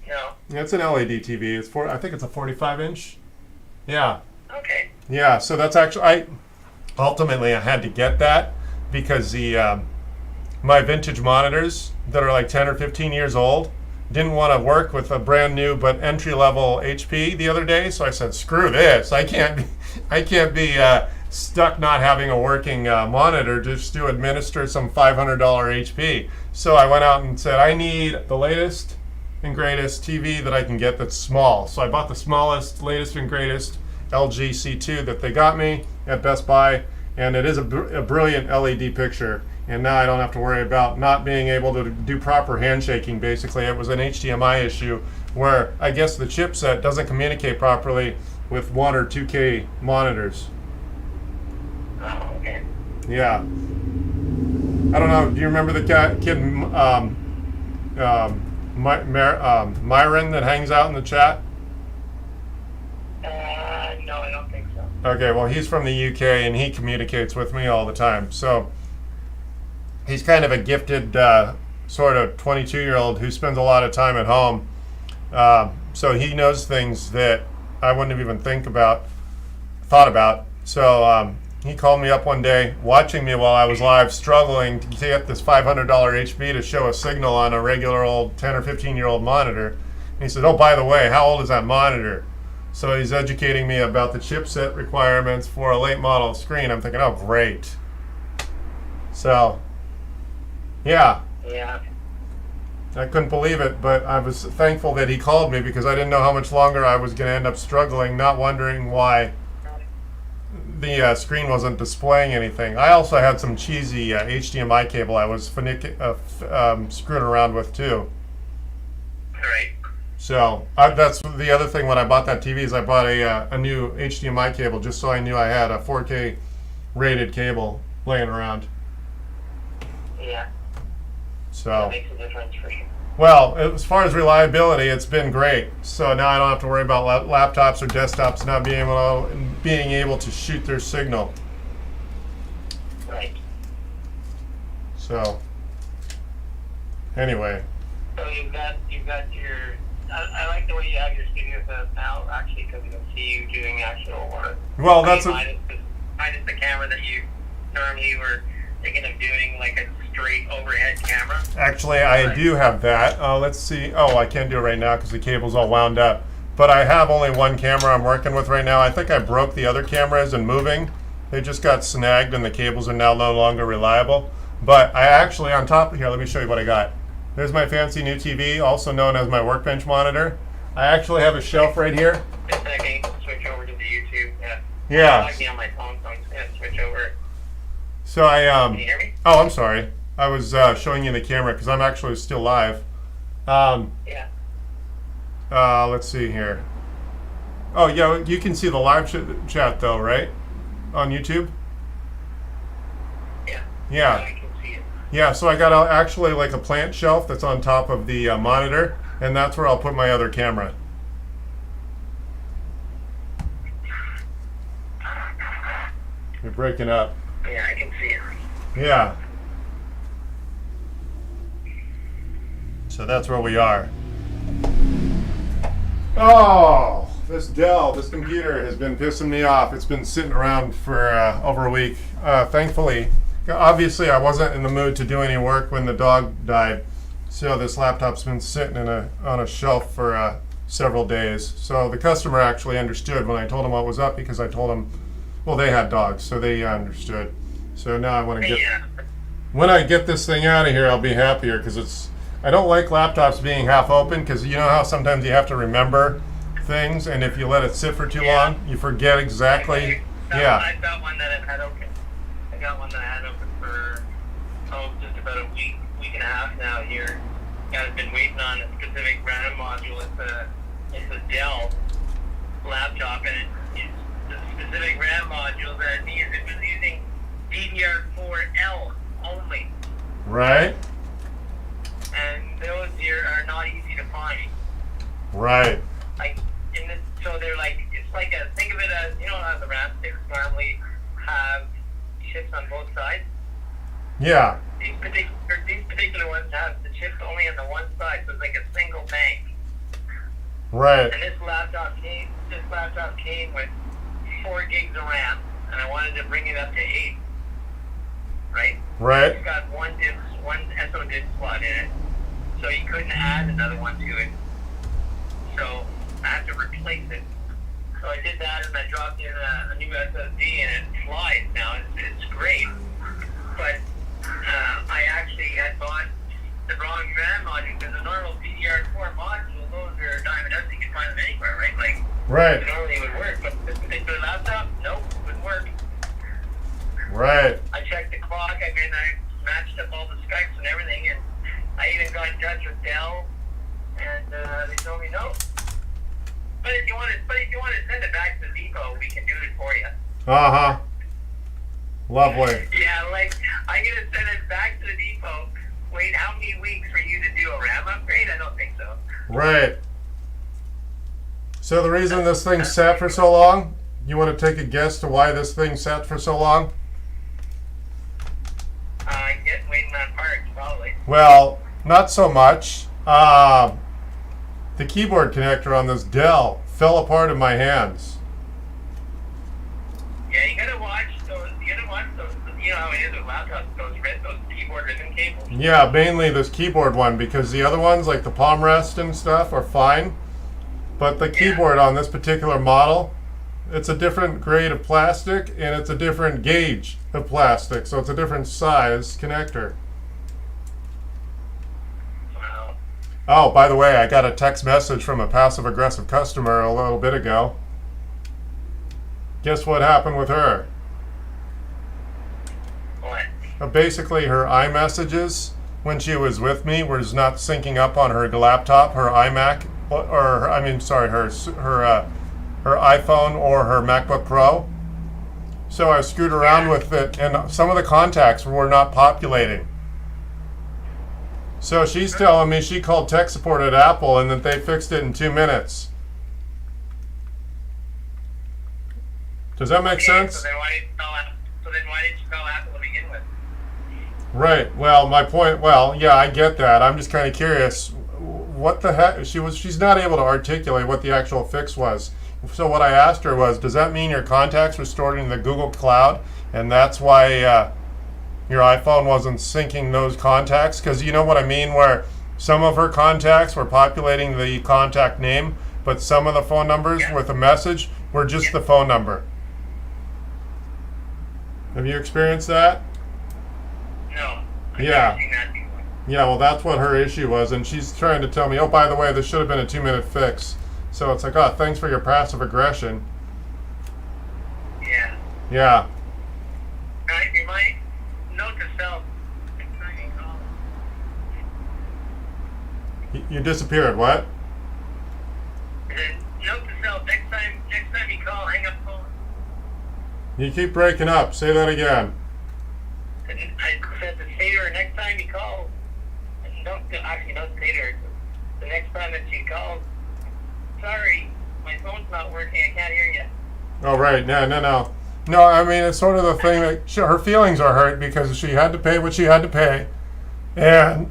No. It's an LED TV. I think it's a 45-inch. Yeah. Okay. Yeah. So that's actually I had to get that because my vintage monitors that are like 10 or 15 years old didn't want to work with a brand new but entry level HP the other day. So I said, screw this. I can't be stuck not having a working monitor just to administer some $500 HP. So I went out and said, I need the latest and greatest TV that I can get that's small. So I bought the smallest, latest and greatest LG C2 that they got me at Best Buy, and it is a brilliant LED picture. And now I don't have to worry about not being able to do proper handshaking. Basically, it was an HDMI issue where I guess the chipset doesn't communicate properly with 1 or 2K monitors. Oh, okay. Yeah. I don't know. Do you remember the kid Myron that hangs out in the chat? No, I don't think so. Okay, well, he's from the UK and he communicates with me all the time. So he's kind of a gifted sort of 22-year-old who spends a lot of time at home. So he knows things that I wouldn't have even thought about. So he called me up one day, watching me while I was live, struggling to get this $500 HP to show a signal on a regular old 10 or 15-year-old monitor. And he said, oh, by the way, how old is that monitor? So he's educating me about the chipset requirements for a late model screen. I'm thinking, oh, great. So, yeah. Yeah. I couldn't believe it, but I was thankful that he called me because I didn't know how much longer I was going to end up struggling, not wondering why the screen wasn't displaying anything. I also had some cheesy HDMI cable I was screwing around with too. Right. So that's the other thing when I bought that TV is I bought a new HDMI cable just so I knew I had a 4K rated cable laying around. Yeah. So. That makes a difference for sure. Well, as far as reliability, it's been great. So now I don't have to worry about laptops or desktops not being able to shoot their signal. Right. So, anyway. So you've got your. I like the way you have your studio set up now, actually, because you can see you doing actual work. Well, that's minus the camera that you normally were thinking of doing, like a straight overhead camera. Actually, I do have that. Let's see. Oh, I can't do it right now because the cable's all wound up. But I have only one camera I'm working with right now. I think I broke the other cameras in moving. They just got snagged and the cables are now no longer reliable. But I actually, on top of here, let me show you what I got. There's my fancy new TV, also known as my workbench monitor. I actually have a shelf right here. Just a second, switch over to the YouTube. Yeah. I'm talking on my phone, so I'm just going to switch over. So I, Can you hear me? oh, I'm sorry. I was showing you the camera because I'm actually still live. Yeah. Let's see here. Oh, yeah, you can see the live chat though, right? On YouTube? Yeah. Yeah. I can see it. Yeah, so I got actually like a plant shelf that's on top of the monitor, and that's where I'll put my other camera. You're breaking up. Yeah, I can see it. Yeah. So that's where we are. Oh, this computer has been pissing me off. It's been sitting around for over a week. Thankfully, obviously I wasn't in the mood to do any work when the dog died. So this laptop's been sitting on a shelf for several days. So the customer actually understood when I told him what was up because I told him, well, they had dogs, so they understood. So now I want to get, when I get this thing out of here, I'll be happier because I don't like laptops being half open because you know how sometimes you have to remember things, and if you let it sit for too long, you forget exactly. I've got one that I've had open. I got one that I had open for just about a week and a half now here. I've been waiting on a specific RAM module. It's a Dell laptop, and it's the specific RAM module that it was using DDR4L only. Right. And those here are not easy to find. Right. So they're like, it's like think of it as, you know how the RAM sticks normally have chips on both sides? Yeah. These particular ones have the chips only on the one side, so it's like a single bank. Right. And this laptop came with 4 gigs of RAM, and I wanted to bring it up to 8. Right? Right. It's got one SO disk slot in it, so you couldn't add another one to it. So I had to replace it. So I did that, and I dropped in a new SSD, and it flies now. It's great. But I actually had bought the wrong RAM module, because the normal DDR4 module, those are diamond dust. You can find them anywhere, right? Like, Right. normally it would work, but this particular laptop, nope, wouldn't work. Right. I checked the clock. I mean, I matched up all the specs and everything, and I even got in touch with Dell, and they told me no. But if you want to send it back to the depot, we can do it for you. Uh-huh. Lovely. Yeah, like I'm gonna send it back to the depot. Wait, how many weeks for you to do a RAM upgrade? I don't think so. Right. So the reason this thing sat for so long, you want to take a guess to why this thing sat for so long? Waiting on parts, probably. Well, not so much. The keyboard connector on this Dell fell apart in my hands. Yeah, you gotta watch those. You know how it is with laptops. Those keyboard ribbon cables. Yeah, mainly this keyboard one, because the other ones, like the palm rest and stuff, are fine. But the keyboard on this particular model, it's a different grade of plastic, and it's a different gauge of plastic, so it's a different size connector. Wow. Oh, by the way, I got a text message from a passive-aggressive customer a little bit ago. Guess what happened with her? What? Basically, her iMessages, when she was with me, was not syncing up on her laptop, her iMac, or I mean, sorry, her iPhone or her MacBook Pro. So I screwed around with it, and some of the contacts were not populating. So she's telling me she called tech support at Apple and that they fixed it in 2 minutes. Does that make sense? So then why did you call Apple to begin with? Right. Well, my point. Well, yeah, I get that. I'm just kind of curious. What the heck? She's not able to articulate what the actual fix was. So what I asked her was, does that mean your contacts were stored in the Google Cloud, and that's why your iPhone wasn't syncing those contacts? Because you know what I mean, where some of her contacts were populating the contact name, but some of the phone numbers with a message were just the phone number. Have you experienced that? No. I've Yeah. never seen that before. Yeah, well, that's what her issue was, and she's trying to tell me, oh, by the way, this should have been a 2-minute fix. So it's like, oh, thanks for your passive aggression. Yeah. Yeah. Right, you might note to self. You disappeared, what? Note to self, next time you call, hang up the phone. You keep breaking up. Say that again. I said to Tater, next time you call, don't Tater, the next time that you call, sorry, my phone's not working, I can't hear you. Oh, right. No. No, I mean, it's sort of the thing that her feelings are hurt because she had to pay what she had to pay. And,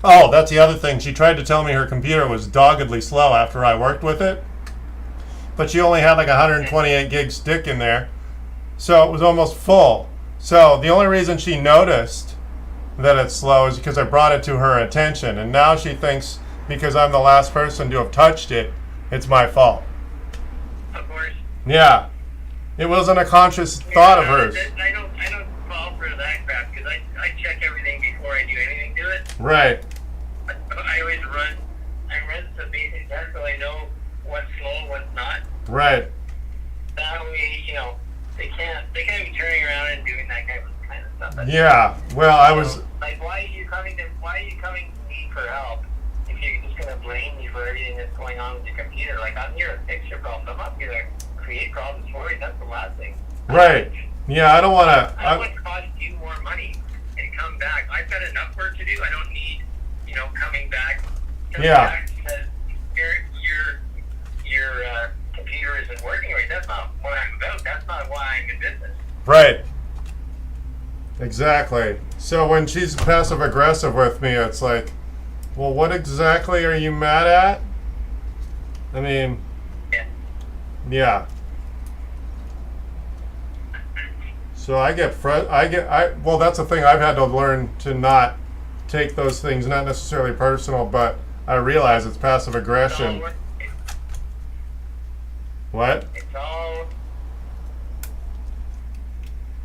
oh, that's the other thing. She tried to tell me her computer was doggedly slow after I worked with it. But she only had like a 128 gig stick in there. So it was almost full. So the only reason she noticed that it's slow is because I brought it to her attention. And now she thinks because I'm the last person to have touched it, it's my fault. Of course. Yeah. It wasn't a conscious thought of hers. I don't fall for that crap because I check everything before I do anything to it. Right. I always run some basic tests so I know what's slow, what's not. Right. That way, they can't be turning around and doing that kind of stuff. Yeah. Well, I was. Like, why are you coming to me for help if you're just gonna blame me for everything that's going on with your computer? Like, I'm here to fix your problem. I'm not gonna create problems for you. That's the last thing. Right. Yeah, I don't want to. I don't want to cost you more money and come back. I've got enough work to do. I don't need, coming back. Yeah. Because your computer isn't working right. That's not what I'm about. That's not why I'm in business. Right. Exactly. So when she's passive aggressive with me, it's like, well, what exactly are you mad at? I mean, yeah. So well, that's the thing. I've had to learn to not take those things, not necessarily personal, but I realize it's passive aggression. What? It's all.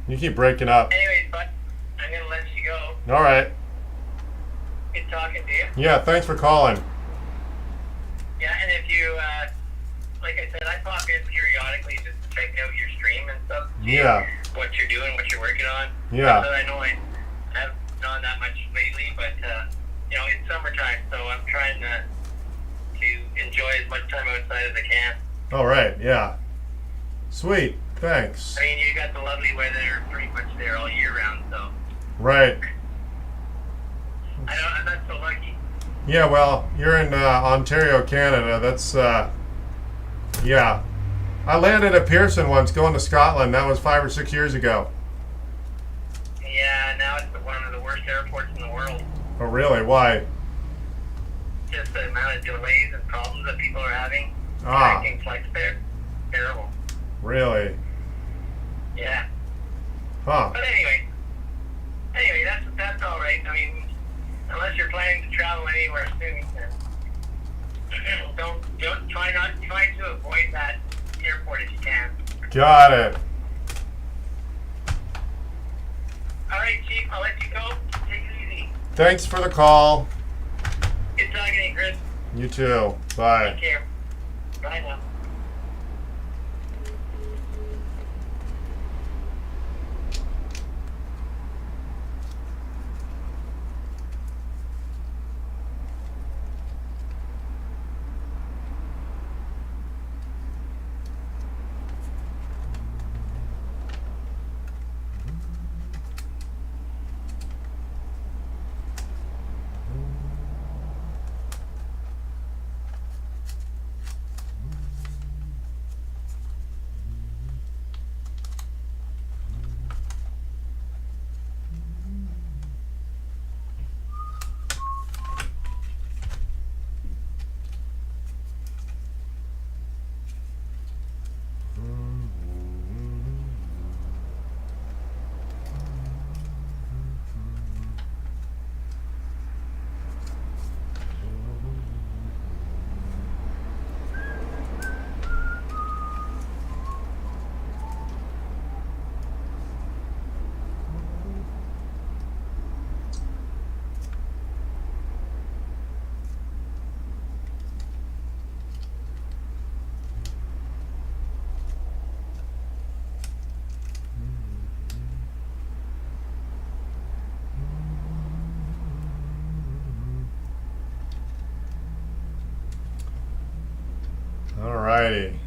You keep breaking up. Anyways, but I'm gonna let you go. All right. Good talking to you. Yeah, thanks for calling. Yeah, and if you, like I said, I pop in periodically just to check out your stream and stuff. See Yeah. what you're doing, what you're working on. Yeah. So I know I haven't been on that much lately, but it's summertime, so I'm trying to enjoy as much time outside as I can. All right. Yeah. Sweet. Thanks. I mean, you got the lovely weather pretty much there all year round, so Right. I'm not so lucky. Yeah, well, you're in Ontario, Canada. That's, yeah. I landed at Pearson once going to Scotland. That was 5 or 6 years ago. Yeah, now it's one of the worst airports in the world. Oh, really? Why? Just the amount of delays and problems that people are having. Ah. Connecting flights there. Terrible. Really? Yeah. Huh. But anyway, that's all right. I mean, unless you're planning to travel anywhere soon, then don't try to avoid that airport if you can. Got it. All right, Chief. I'll let you go. Take it easy. Thanks for the call. Good talking to you, Chris. You too. Bye. Take care. Bye now. Alrighty.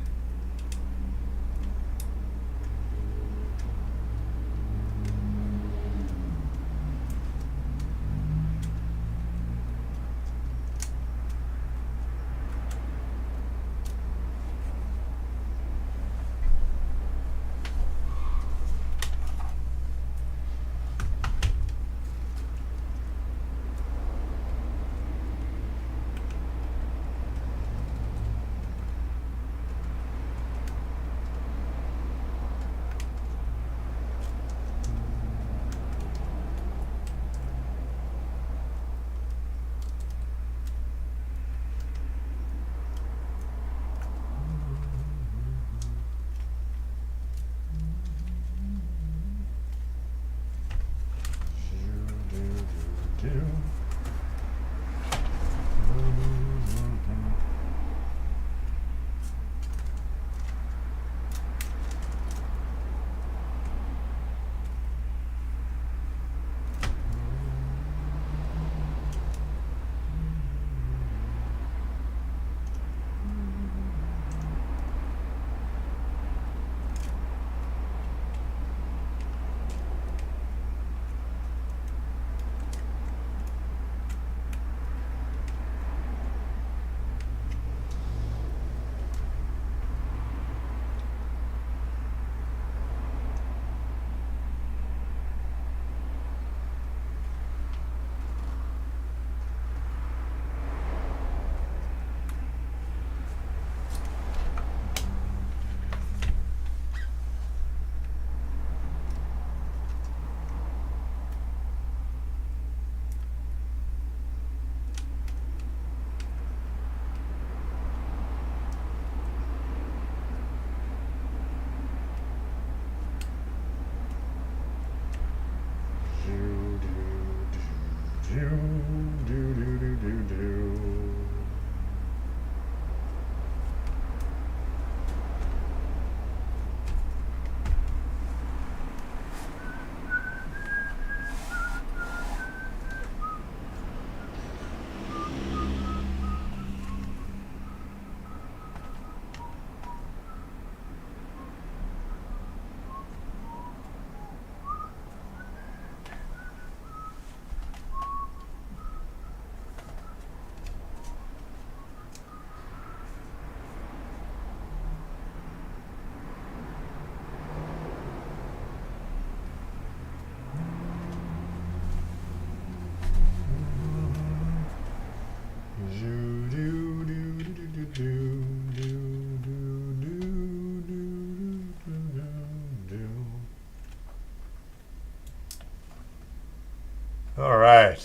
All right,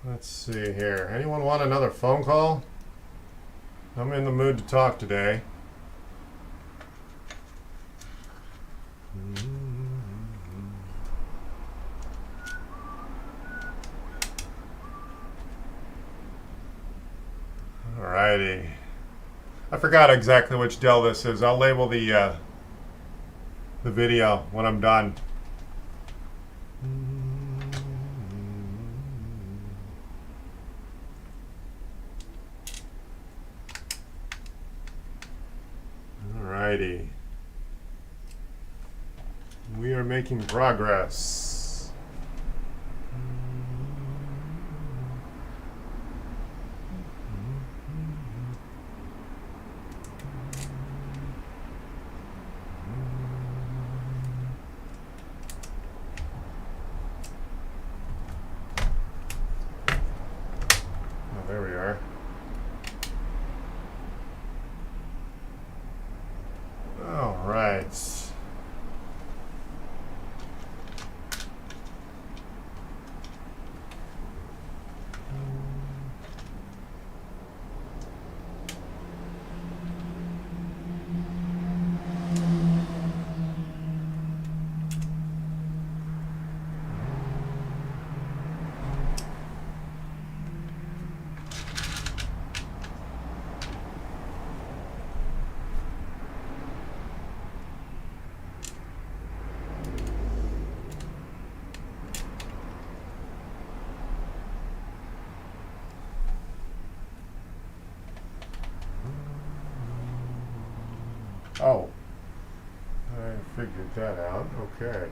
let's see here. Anyone want another phone call? I'm in the mood to talk today. Alrighty. I forgot exactly which Dell this is. I'll label the video when I'm done. Alrighty. We are making progress. Oh, there we are. All right. Oh, I figured that out. Okay.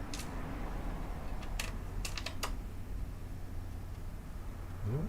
Hmm.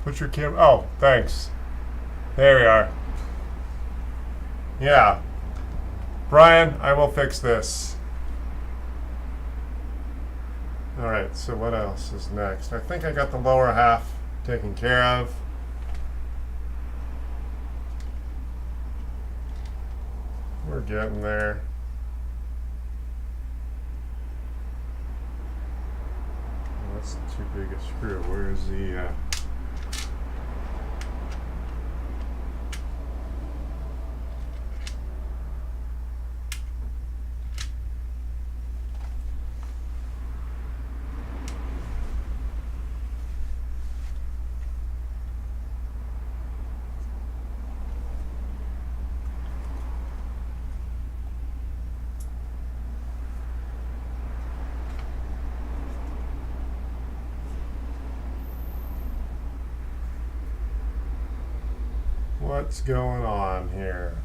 Put your camera. Oh, thanks. There we are. Yeah. Brian, I will fix this. Alright, so what else is next? I think I got the lower half taken care of. We're getting there. That's too big a screw. Where's the... What's going on here?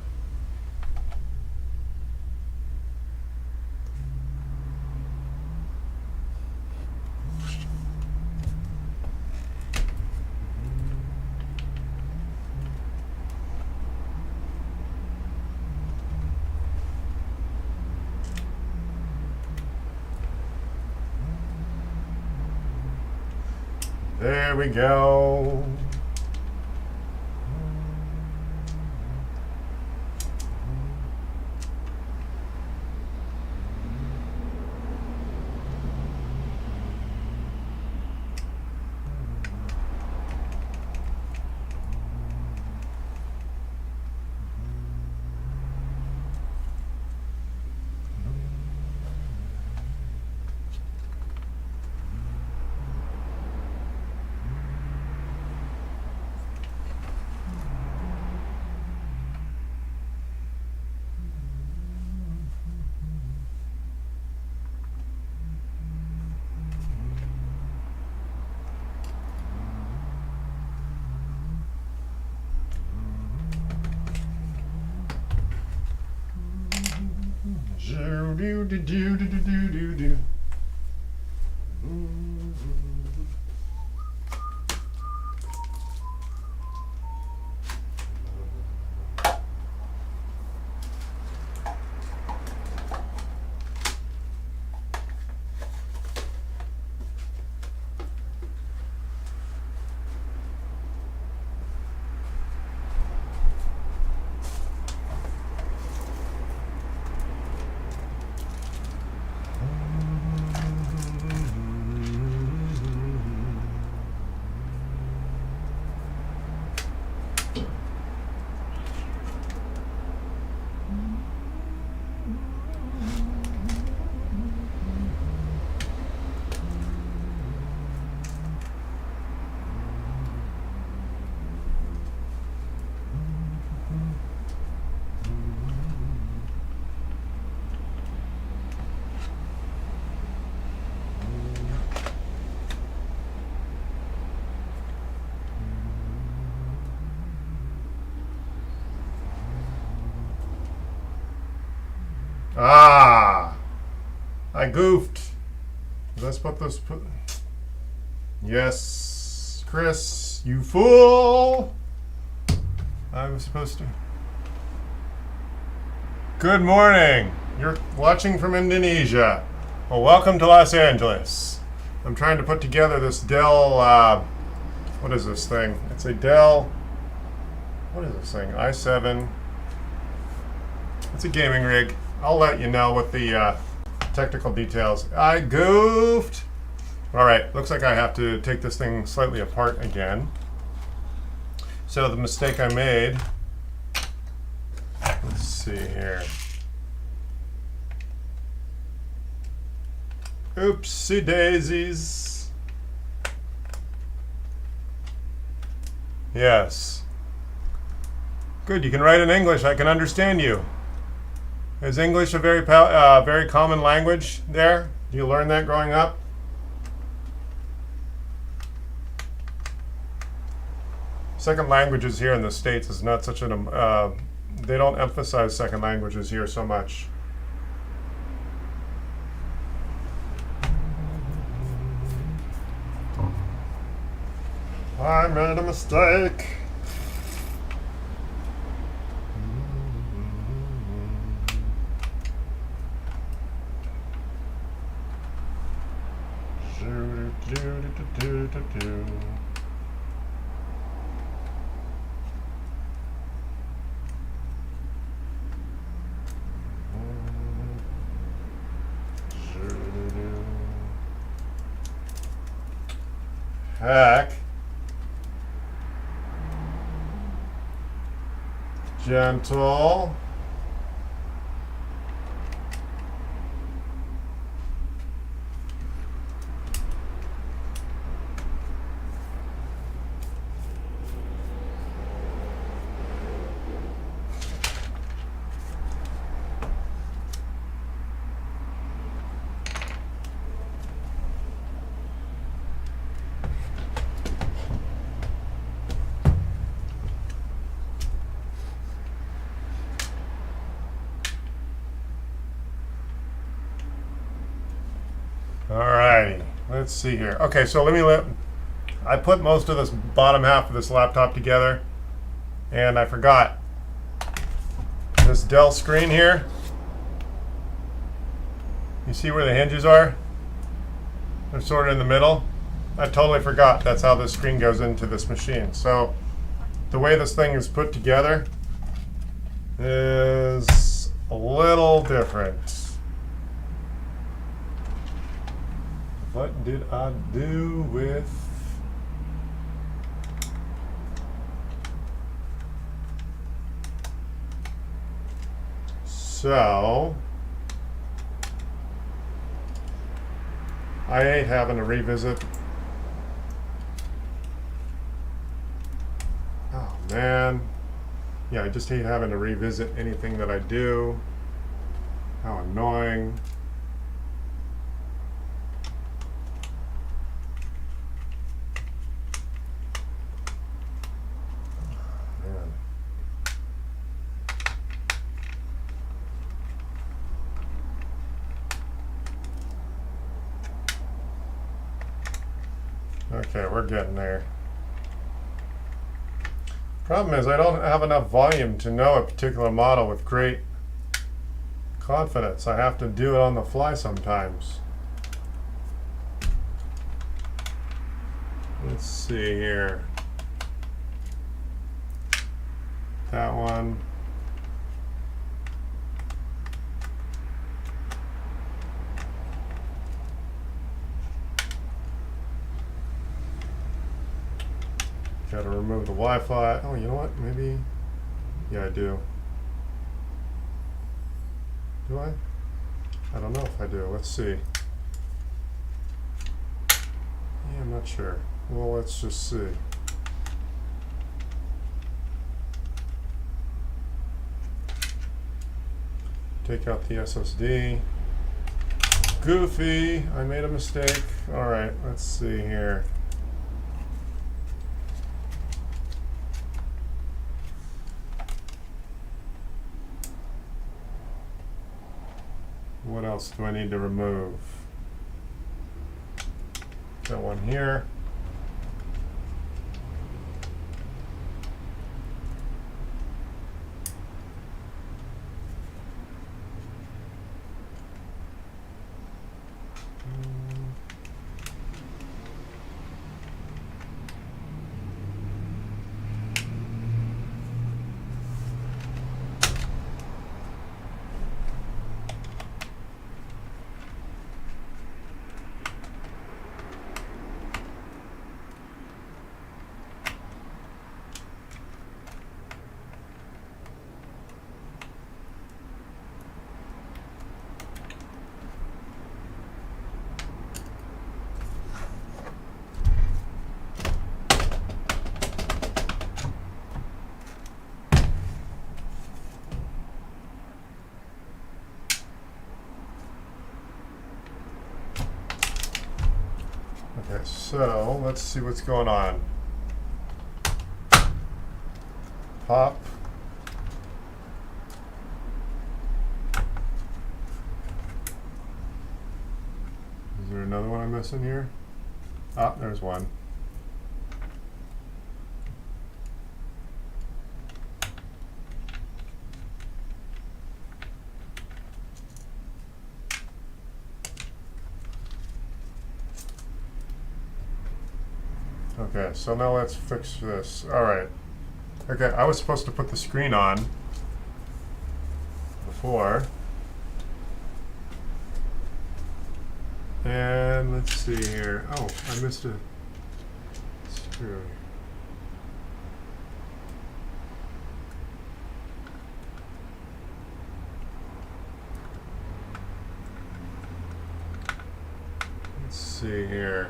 There we go. Do. Ah! I goofed. Let's put this. Yes, Chris, you fool! I was supposed to. Good morning. You're watching from Indonesia. Well, welcome to Los Angeles. I'm trying to put together this Dell. What is this thing? It's a Dell. What is this thing? i7. It's a gaming rig. I'll let you know what the technical details. I goofed. All right, looks like I have to take this thing slightly apart again. So the mistake I made, let's see here. Oopsie daisies. Yes. Good, you can write in English. I can understand you. Is English a very common language there? Do you learn that growing up? Second languages here in the States is not such an, they don't emphasize second languages here so much. I made a mistake. Heck. Gentle. Alrighty, let's see here. Okay, so I put most of this bottom half of this laptop together, and I forgot this Dell screen here. You see where the hinges are? They're sort of in the middle. I totally forgot that's how this screen goes into this machine. So the way this thing is put together is a little different. What did I do with... So, I hate having to revisit. Oh man. Yeah, I just hate having to revisit anything that I do. How annoying. Okay, we're getting there. Problem is, I don't have enough volume to know a particular model with great confidence. I have to do it on the fly sometimes. Let's see here. That one. Got to remove the Wi-Fi. Oh, you know what? Maybe. Yeah, I do. Do I? I don't know if I do. Let's see. Yeah, I'm not sure. Well, let's just see. Take out the SSD. Goofy. I made a mistake. All right, let's see here. what else do I need to remove? Got one here. Okay, so let's see what's going on. Pop. Is there another one I'm missing here? Ah, there's one. Okay, so now let's fix this. All right. Okay, I was supposed to put the screen on before. And let's see here. Oh, I missed a screw. Let's see here.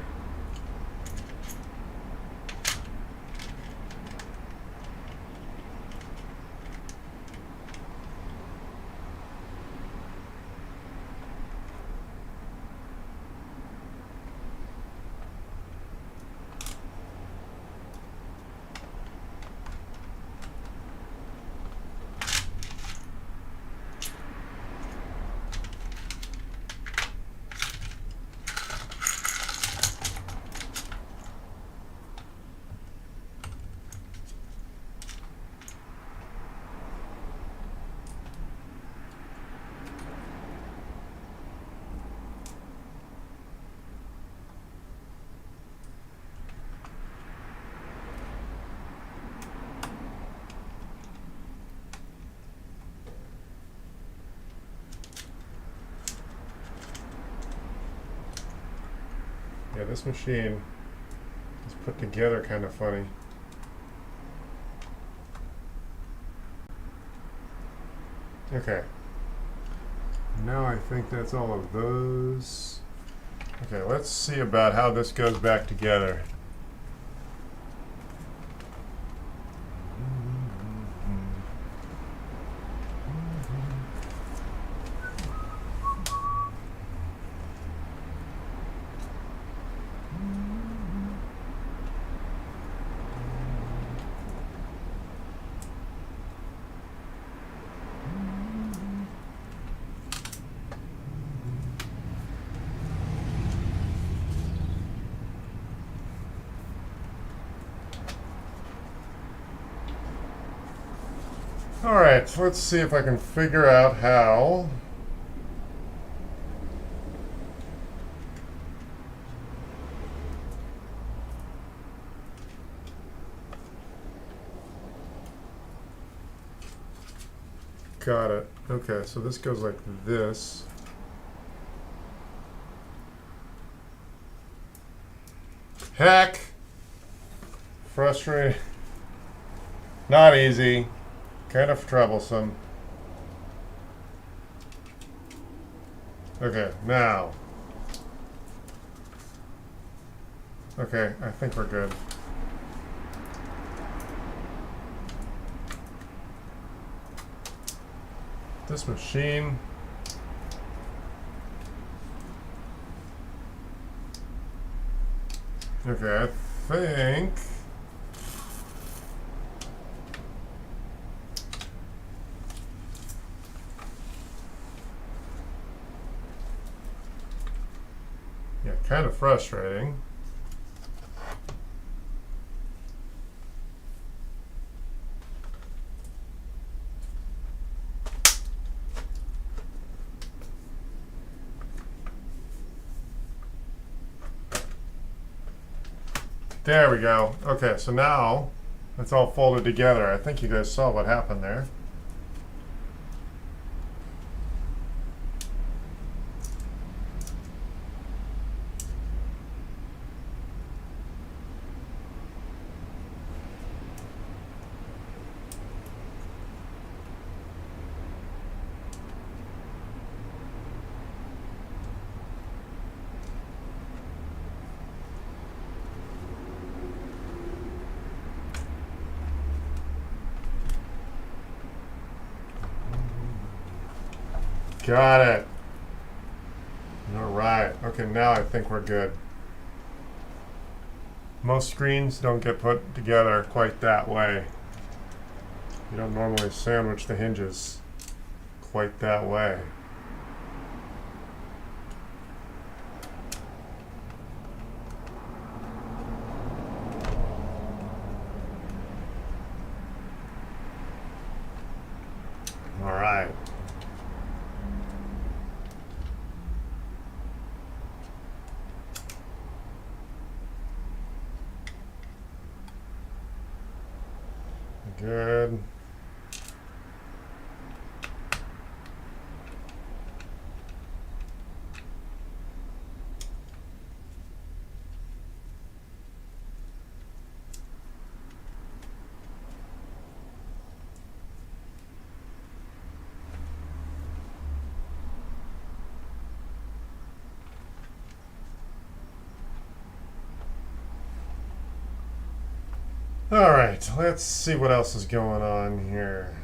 Yeah, this machine is put together kind of funny. Okay. Now I think that's all of those. Okay, let's see about how this goes back together. Alright, so let's see if I can figure out how. Got it. Okay, so this goes like this. Heck! Frustrating. Not easy. Kind of troublesome. Okay, now. Okay, I think we're good. This machine. Okay, I think. Yeah, kind of frustrating. There we go. Okay, so now it's all folded together. I think you guys saw what happened there. Got it. All right. Okay, now I think we're good. Most screens don't get put together quite that way. You don't normally sandwich the hinges quite that way. All right. Good. All right, let's see what else is going on here.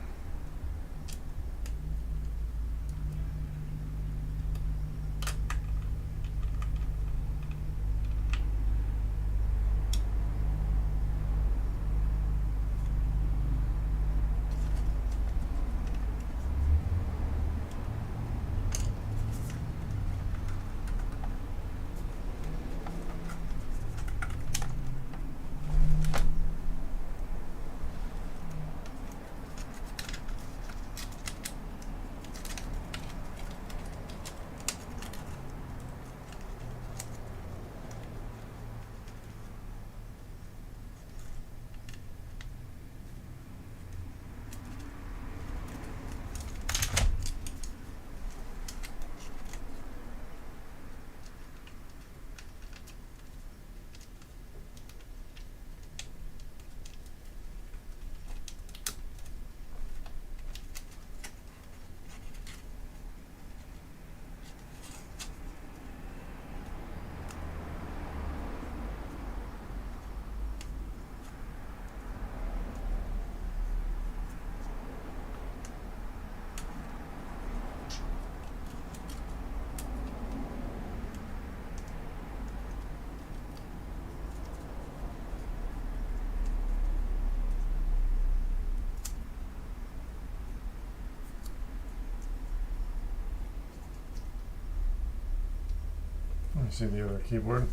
Let me see the other keyboard.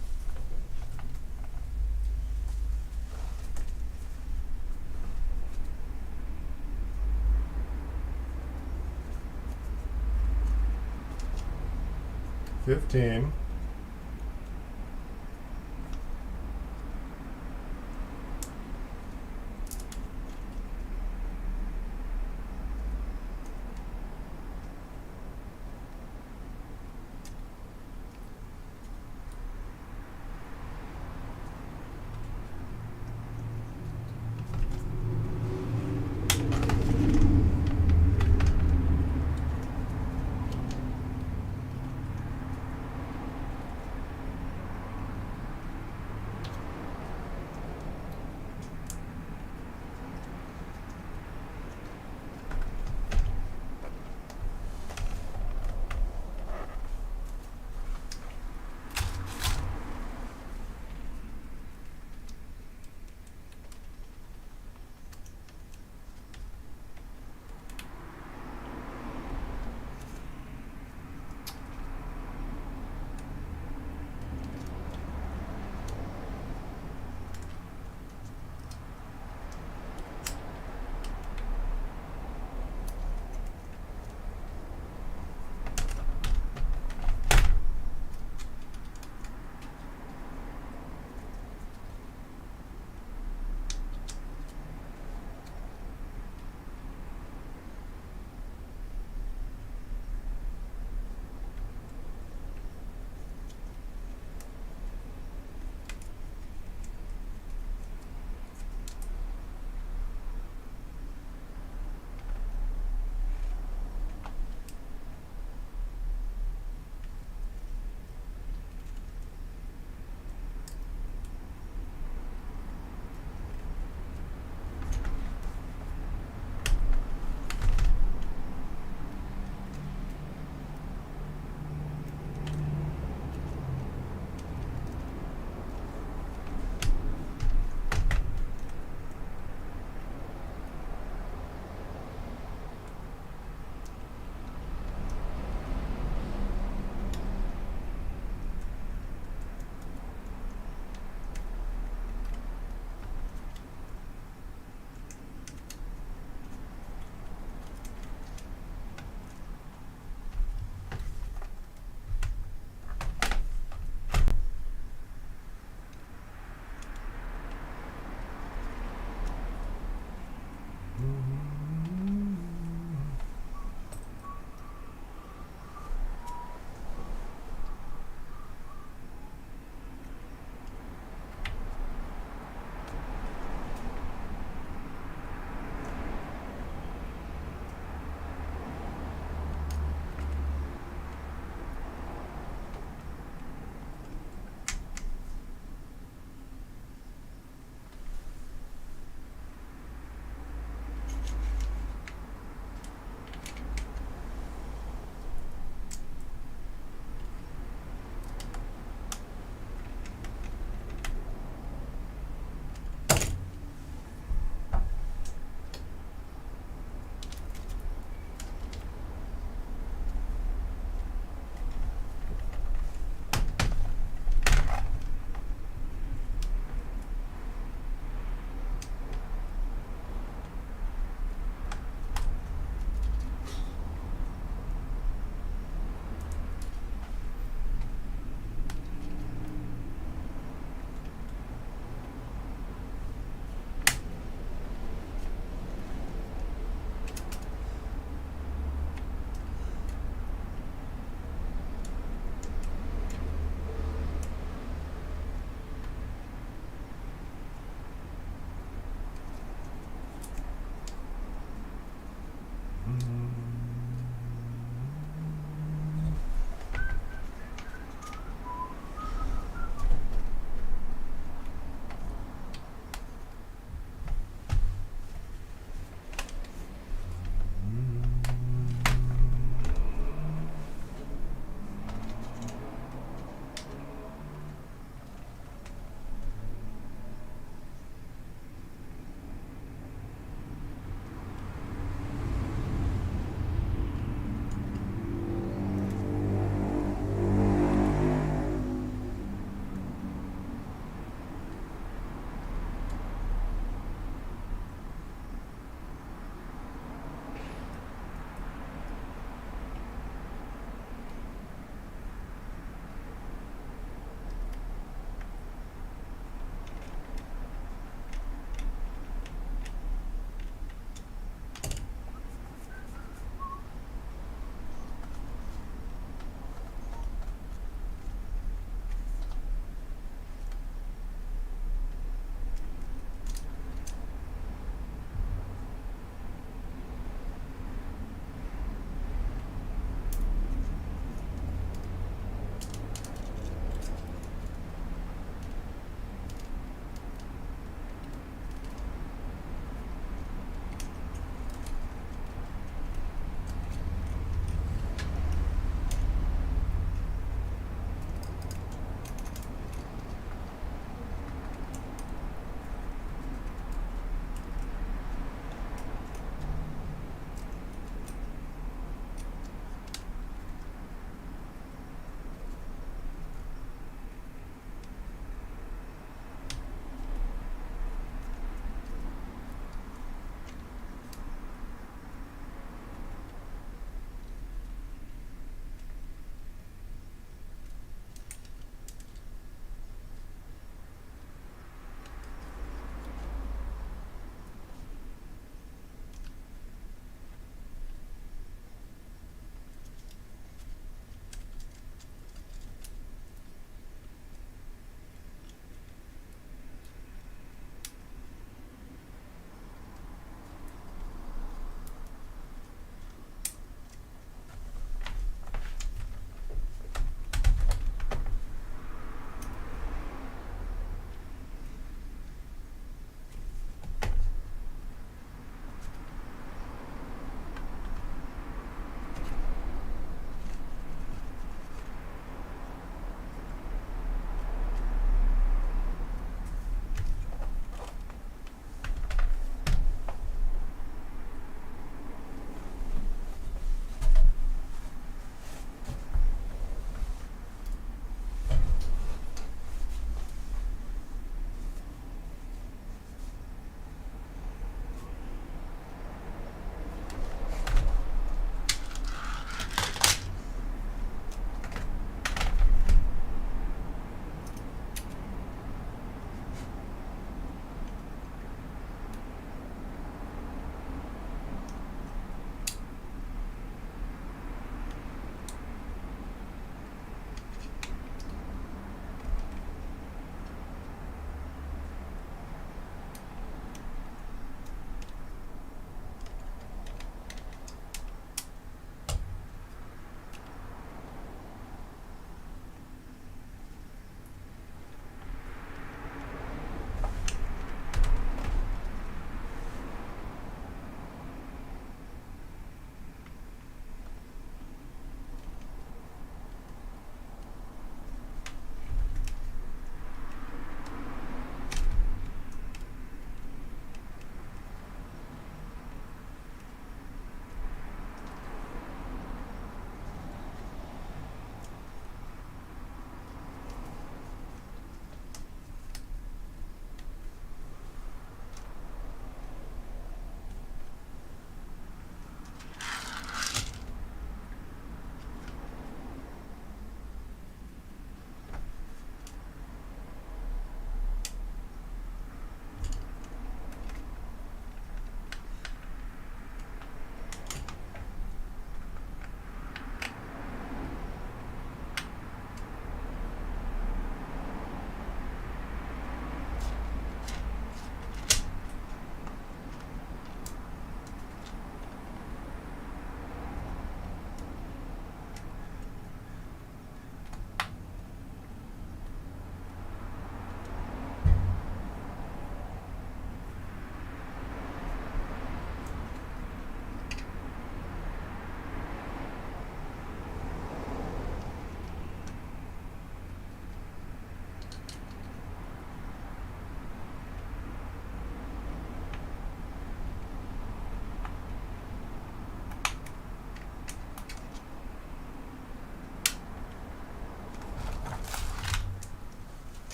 $15.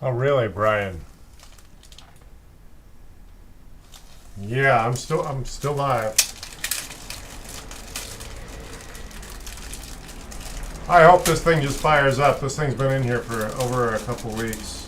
Oh, really, Brian? Yeah, I'm still live. I hope this thing just fires up. This thing's been in here for over a couple weeks.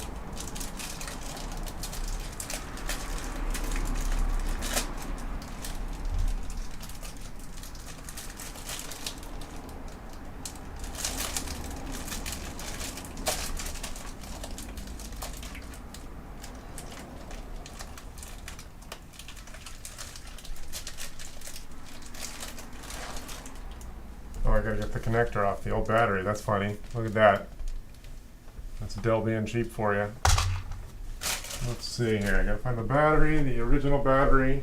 Oh, I gotta get the connector off the old battery. That's funny. Look at that. That's Dell being cheap for you. Let's see here. I gotta find the battery, the original battery.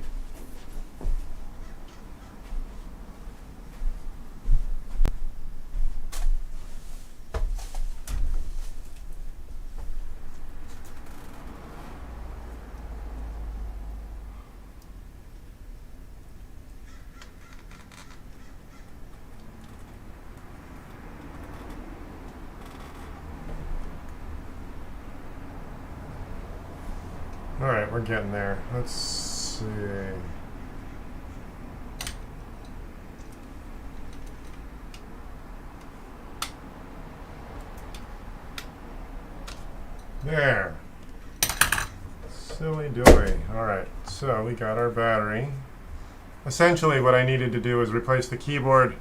All right, we're getting there. Let's see. There. Silly dilly. All right, so we got our battery. Essentially, what I needed to do is replace the keyboard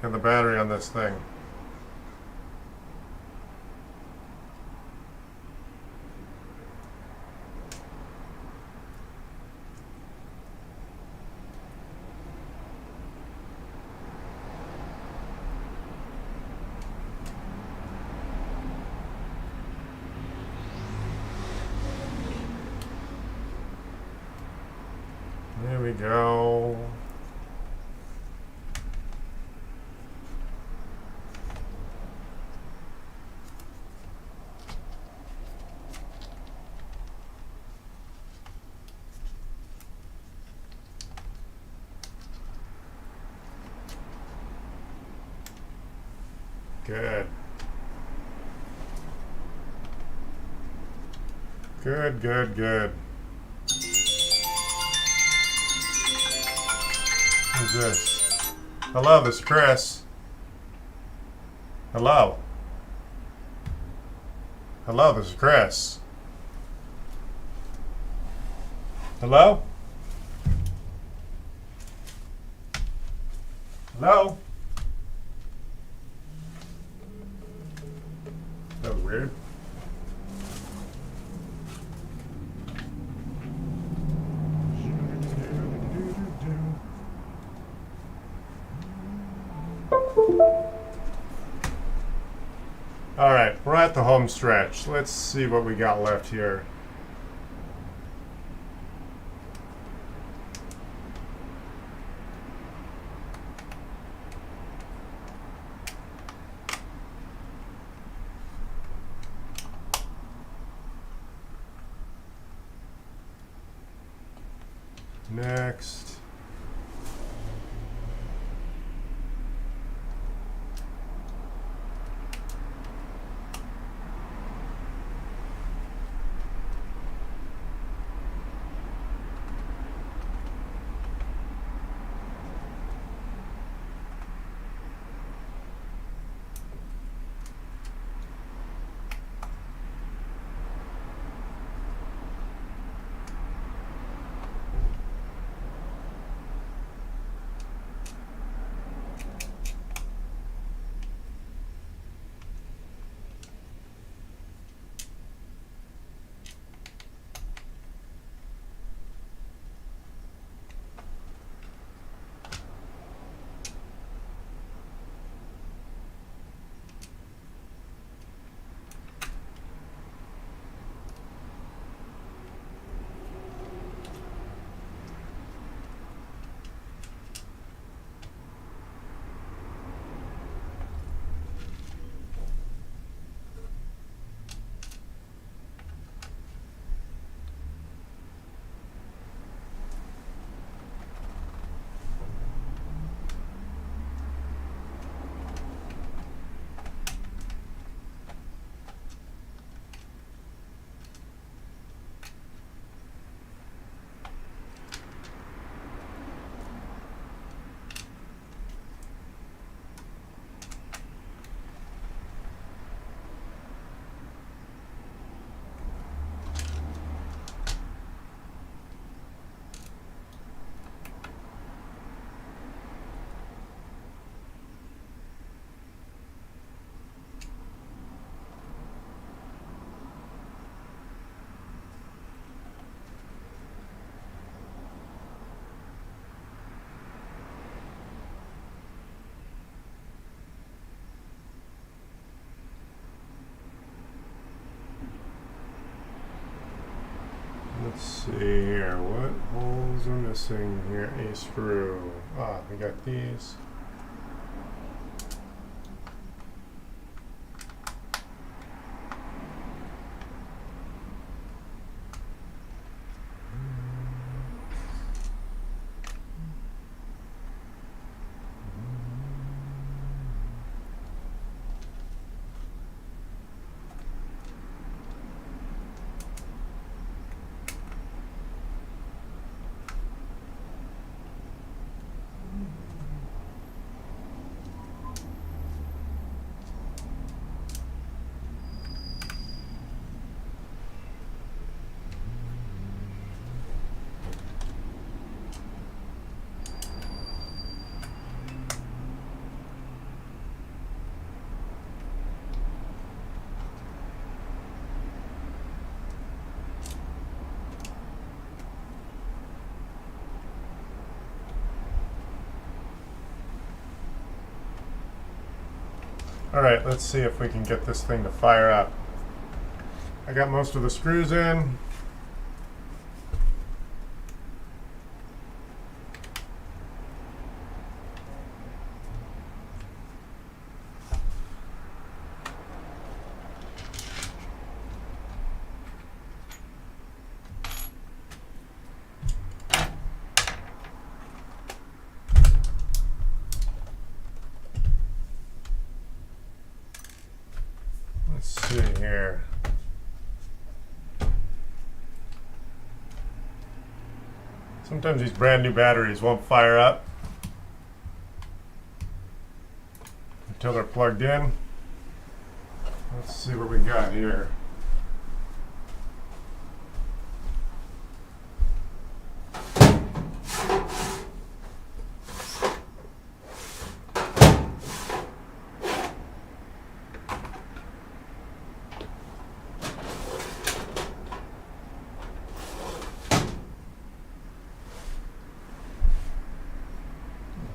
and the battery on this thing. There we go. Good. Good, good, good. Who's this? Hello, this is Chris. Hello. Hello, this is Chris. Hello? Hello? That was weird. All right, we're at the home stretch. Let's see what we got left here. Next. Let's see here. What holes are missing here? A screw. Ah, we got these. Alright, let's see if we can get this thing to fire up. I got most of the screws in. Let's see here. Sometimes these brand new batteries won't fire up until they're plugged in. Let's see what we got here.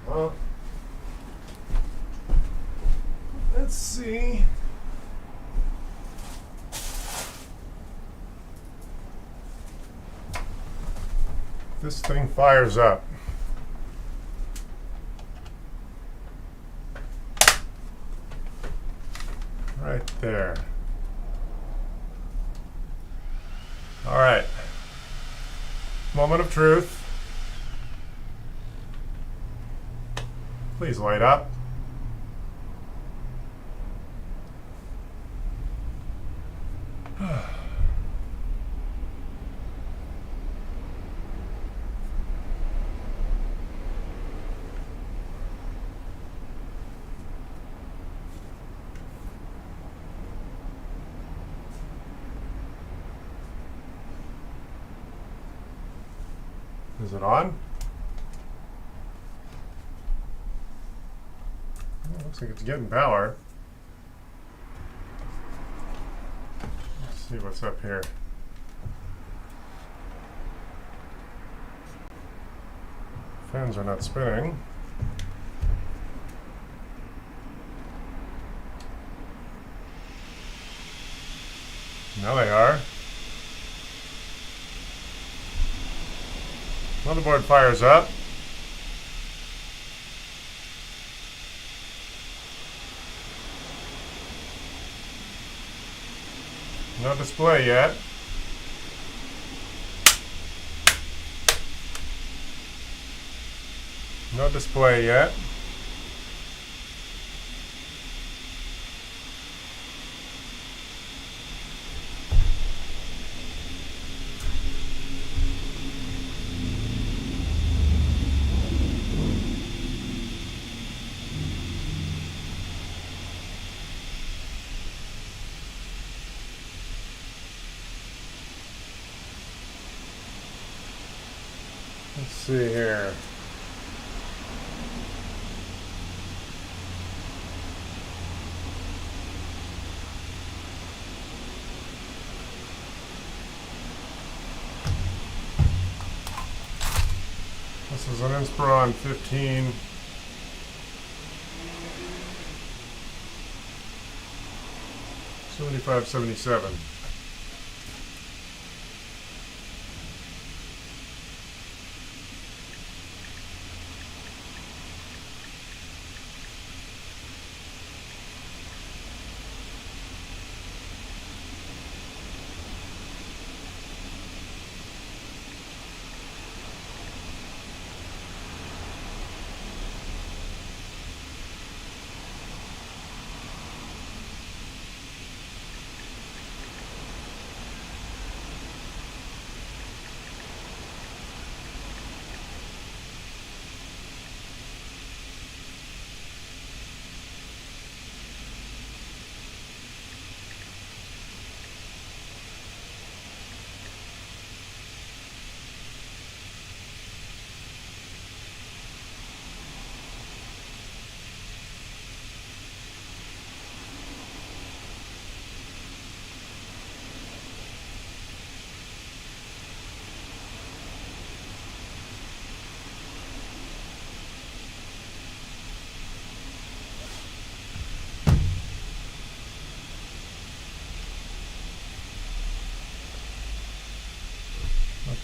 Well, let's see. This thing fires up. Right there. All right. Moment of truth. Please light up. Is it on? Looks like it's getting power. Let's see what's up here. Fans are not spinning. Now they are. Motherboard fires up. No display yet. No display yet. Let's see here. This is an Inspiron 15. $75.77.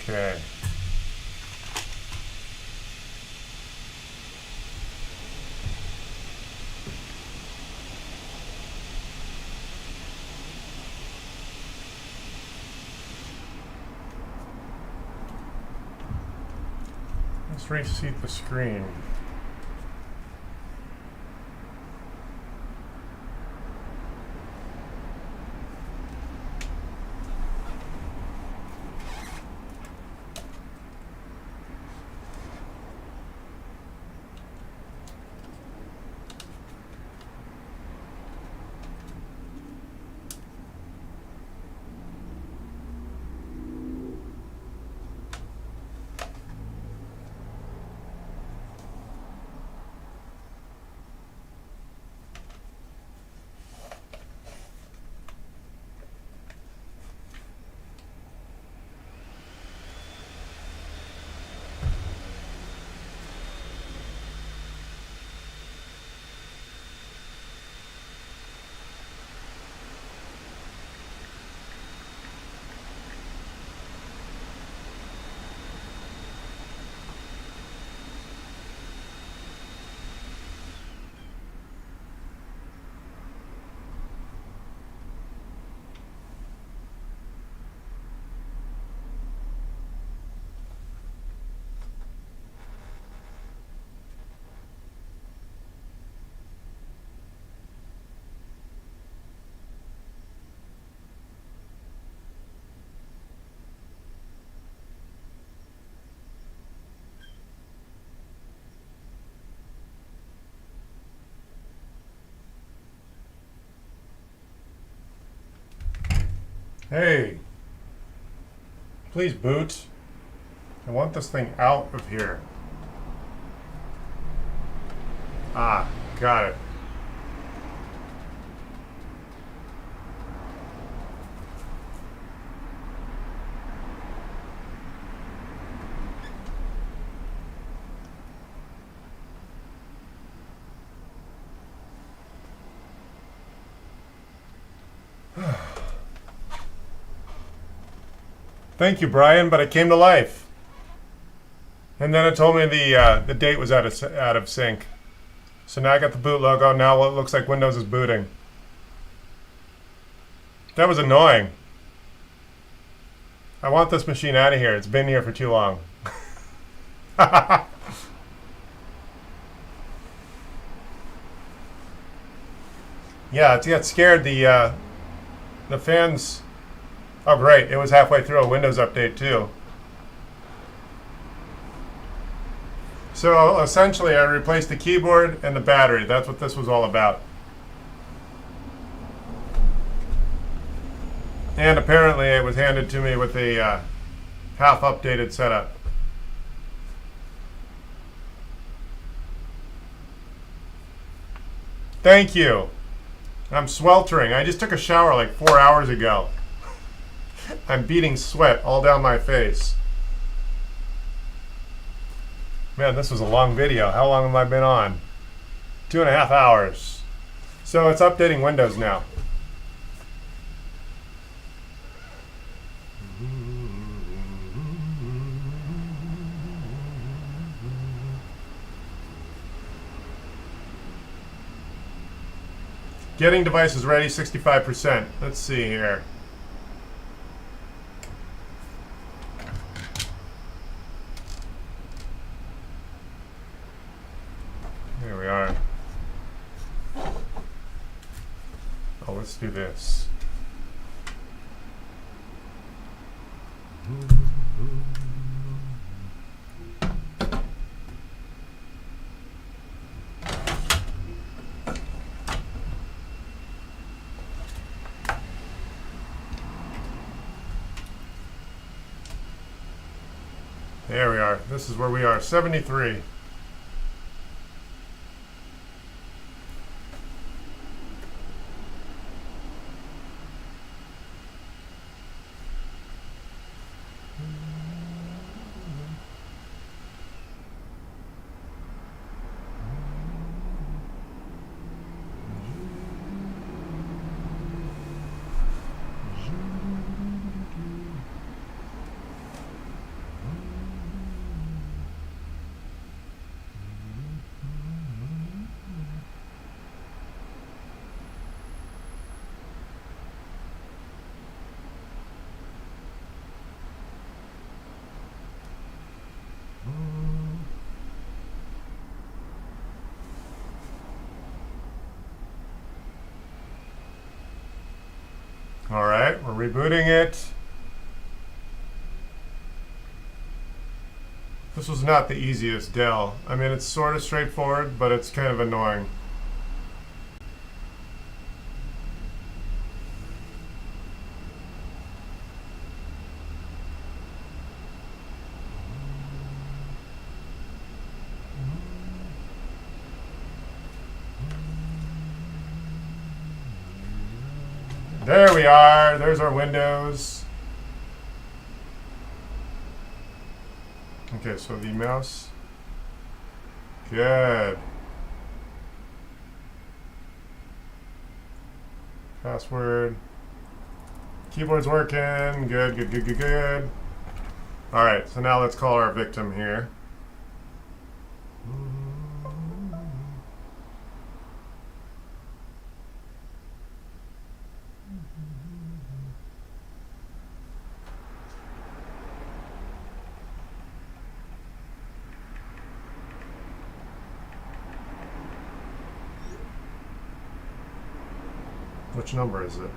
Okay. Let's reseat the screen. Hey, please boot. I want this thing out of here. Ah, got it. Thank you, Brian, but it came to life. And then it told me the date was out of sync. So now I got the boot logo. Now it looks like Windows is booting. That was annoying. I want this machine out of here. It's been here for too long. Yeah, it got scared. The fans. Oh, great! It was halfway through a Windows update too. So essentially, I replaced the keyboard and the battery. That's what this was all about. And apparently, it was handed to me with a half-updated setup. Thank you. I'm sweltering. I just took a shower like 4 hours ago. I'm beating sweat all down my face. Man, this was a long video. How long have I been on? 2.5 hours. So it's updating Windows now. Getting devices ready, 65%. Let's see here. There we are. Oh, let's do this. There we are. This is where we are. 73. right, we're rebooting it. This was not the easiest Dell. I mean, it's sort of straightforward, but it's kind of annoying. There we are. There's our Windows. Okay, so the mouse. Good. Password. Keyboard's working. Good, good, good, good, good. All right, so now let's call our victim here. Which number is it?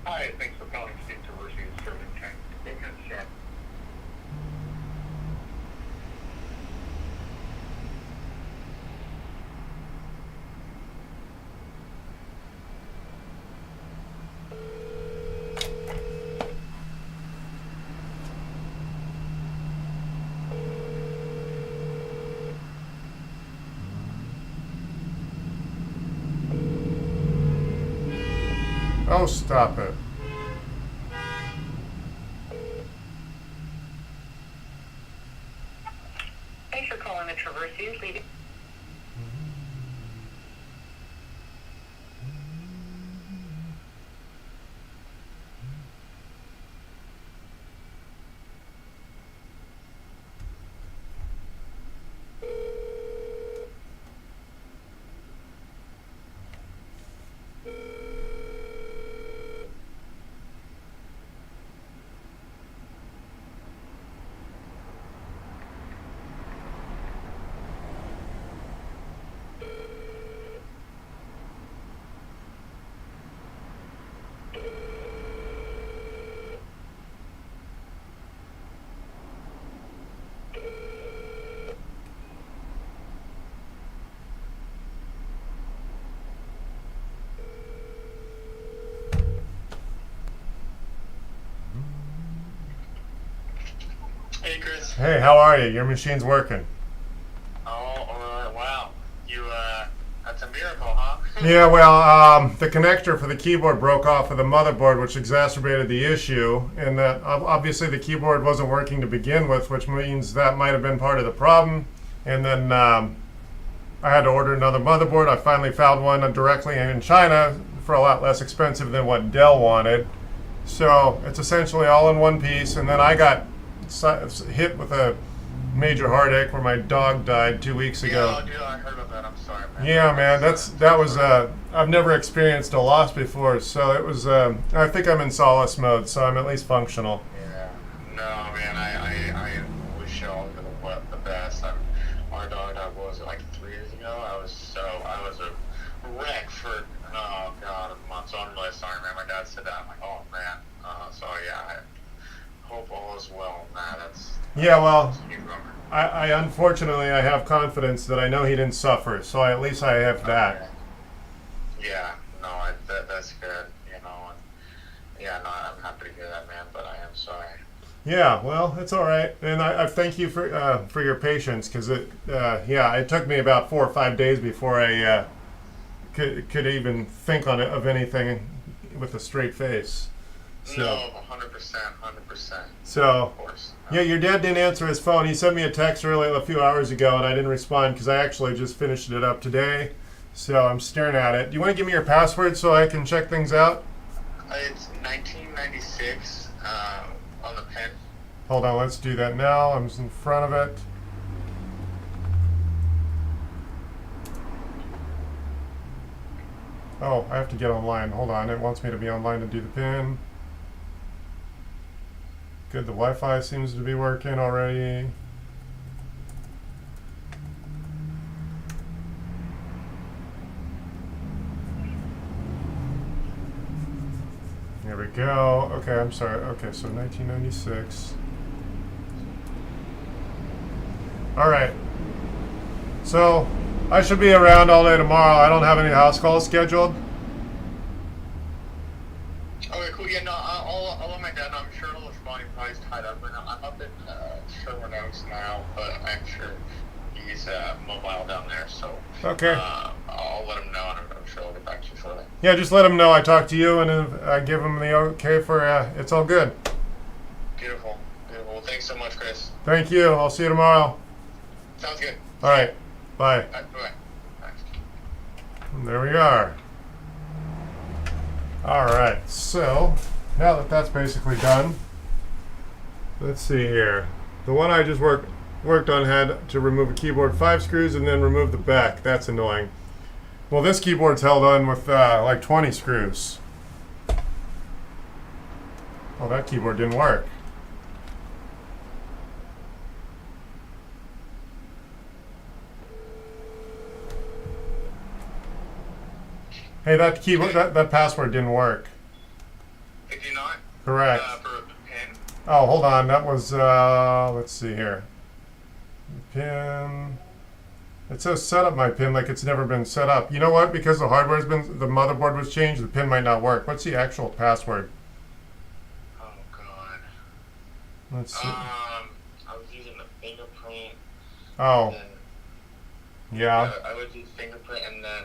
Hi, thanks for calling State University of Sterling, Texas. Oh, stop it. Thanks for calling the Traversies. Leaving. Hey, Chris. Hey, how are you? Your machine's working. Oh, wow. That's a miracle, huh? Yeah, well, the connector for the keyboard broke off of the motherboard, which exacerbated the issue. And that obviously the keyboard wasn't working to begin with, which means that might have been part of the problem. And then I had to order another motherboard. I finally found one directly in China for a lot less expensive than what Dell wanted. So it's essentially all in one piece. And then I got hit with a major heartache where my dog died 2 weeks ago. Yeah, dude, I heard about that. I'm sorry, man. Yeah, man, that was I've never experienced a loss before, so it was. I think I'm in solace mode, so I'm at least functional. Yeah. No, man, I wish y'all the best. Our dog died, what was it, like 3 years ago? I was a wreck for, oh God, a month. So I'm really sorry, man. My dad said that. I'm like, oh man. So yeah, I hope all is well. Nah, Yeah, well, that's a huge bummer. I unfortunately I have confidence that I know he didn't suffer, so at least I have that. Okay. Yeah, no, that's good, you know. And yeah, no, I'm happy to hear that, man. But I am sorry. Yeah, well, it's all right, and I thank you for your patience, because it took me about 4 or 5 days before I could even think of anything with a straight face. So, No, 100%, 100%. so Of course. yeah, your dad didn't answer his phone. He sent me a text early a few hours ago, and I didn't respond because I actually just finished it up today. So I'm staring at it. Do you want to give me your password so I can check things out? It's 1996 on the pen. Hold on, let's do that now. I'm in front of it. Oh, I have to get online. Hold on, it wants me to be online to do the pin. Good, the Wi-Fi seems to be working already. There we go. Okay, I'm sorry. Okay, so 1996. All right. So I should be around all day tomorrow. I don't have any house calls scheduled. Okay, cool. Yeah, no, I'll let my dad know. I'm sure he'll respond. He's probably tied up right now. I'm up in Sherwood Oaks now, but I'm sure he's mobile down there. So Okay. I'll let him know, and I'm sure he'll get back to you shortly. Yeah, just let him know I talked to you, and if I give him the okay for it's all good. Beautiful. Beautiful. Well, thanks so much, Chris. Thank you. I'll see you tomorrow. Sounds good. All right. Bye. Bye. Bye. And there we are. All right. So now that that's basically done, let's see here. The one I just worked on had to remove a keyboard 5 screws and then remove the back. That's annoying. Well, this keyboard's held on with like 20 screws. Oh, that keyboard didn't work. Hey, that keyboard, that password didn't work. Did you not? Correct. For the pen? Oh, hold on. That was, let's see here. Pin. It says set up my pin like it's never been set up. You know what? Because the the motherboard was changed, the pin might not work. What's the actual password? Oh, God. Let's see. I was using the fingerprint. Oh, And then, yeah. I would use fingerprint and then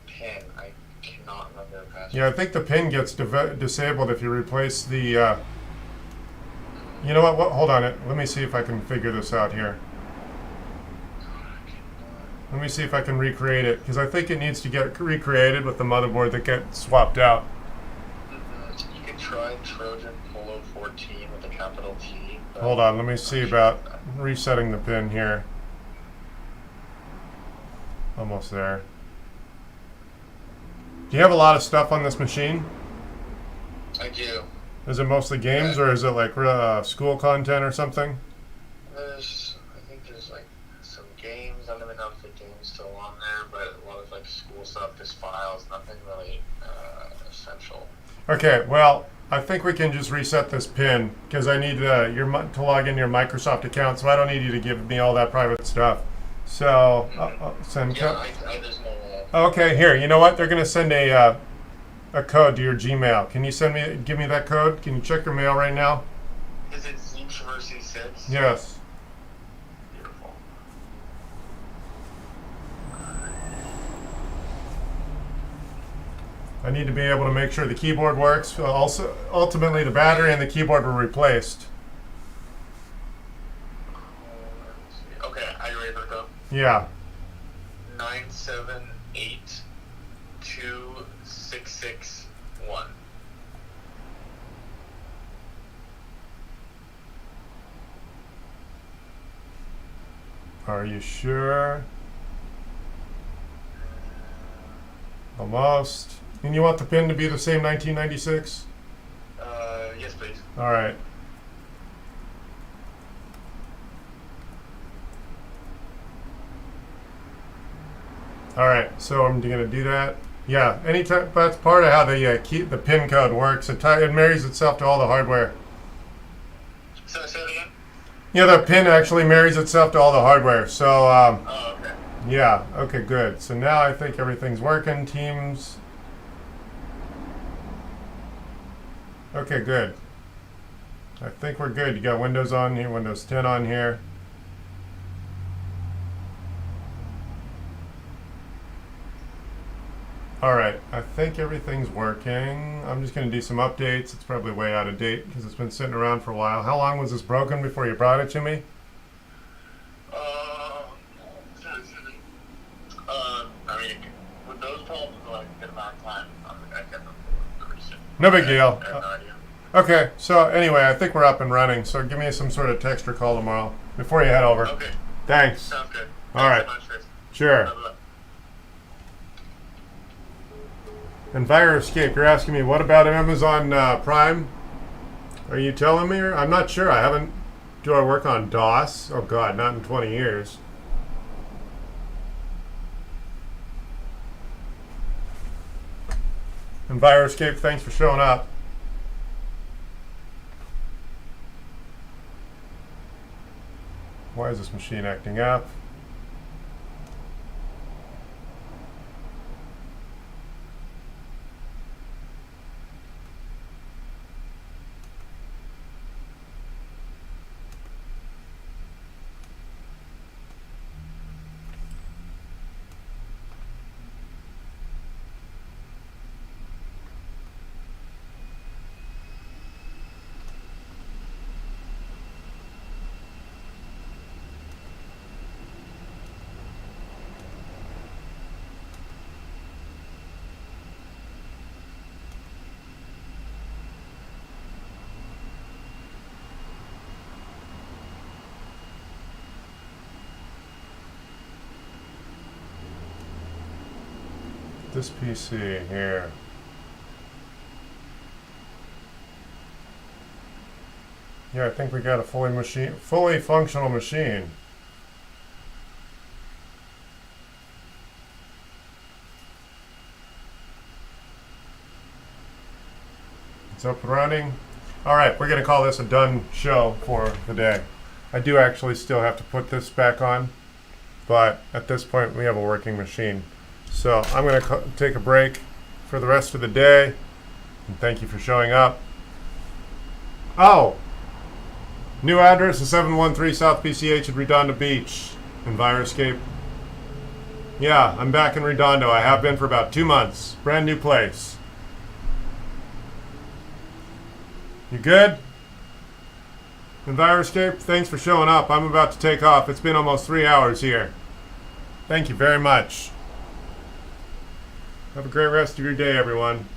pin. I cannot remember the password. Yeah, I think the pin gets disabled if you replace the, you know what? Hold on. Let me see if I can figure this out here. Let me see if I can recreate it, because I think it needs to get recreated with the motherboard that gets swapped out. You could try Trojan Polo 14 with a capital T. Hold on, let me see about resetting the pin here. Almost there. Do you have a lot of stuff on this machine? I do. Is it mostly games, or is it like school content or something? I think there's like some games. I don't even know if the game's still on there, but a lot of like school stuff, just files, nothing really essential. Okay, well, I think we can just reset this pin, because I need to log in your Microsoft account, so I don't need you to give me all that private stuff. So, send Yeah, code. there's no. Okay, here, you know what? They're going to send a code to your Gmail. Can you give me that code? Can you check your mail right now? Is it University 6? Yes. Beautiful. I need to be able to make sure the keyboard works. Also, ultimately, the battery and the keyboard were replaced. Okay, are you ready for the code? Yeah. 9782661. Are you sure? Almost. And you want the pin to be the same 1996? Yes, please. All right. All right, so I'm going to do that. Yeah, anytime, that's part of how the pin code works. It marries itself to all the hardware. So say it again? Yeah, the pin actually marries itself to all the hardware. So, Oh, okay. yeah, okay, good. So now I think everything's working. Teams. Okay, good. I think we're good. You got Windows on here, Windows 10 on here. All right, I think everything's working. I'm just going to do some updates. It's probably way out of date because it's been sitting around for a while. How long was this broken before you brought it to me? I mean, with those problems, like a good amount of time, I can't remember the reason. No big deal. I have no idea. Okay, so anyway, I think we're up and running. So give me some sort of text or call tomorrow before you head over. Okay, Thanks. sounds good. All right. Thanks so much, Chris. Sure. Bye-bye. And Viruscape, you're asking me, what about Amazon Prime? Are you telling me? I'm not sure. I haven't. Do I work on DOS? Oh, God, not in 20 years. And Viruscape, thanks for showing up. Why is this machine acting up? This PC here. Yeah, I think we got a fully functional machine. It's up and running. All right, we're gonna call this a done show for the day. I do actually still have to put this back on, but at this point we have a working machine. So I'm going to take a break for the rest of the day. And thank you for showing up. Oh! New address is 713 South PCH at Redondo Beach in Viruscape. Yeah, I'm back in Redondo. I have been for about 2 months. Brand new place. You good? In Viruscape, thanks for showing up. I'm about to take off. It's been almost 3 hours here. Thank you very much. Have a great rest of your day, everyone.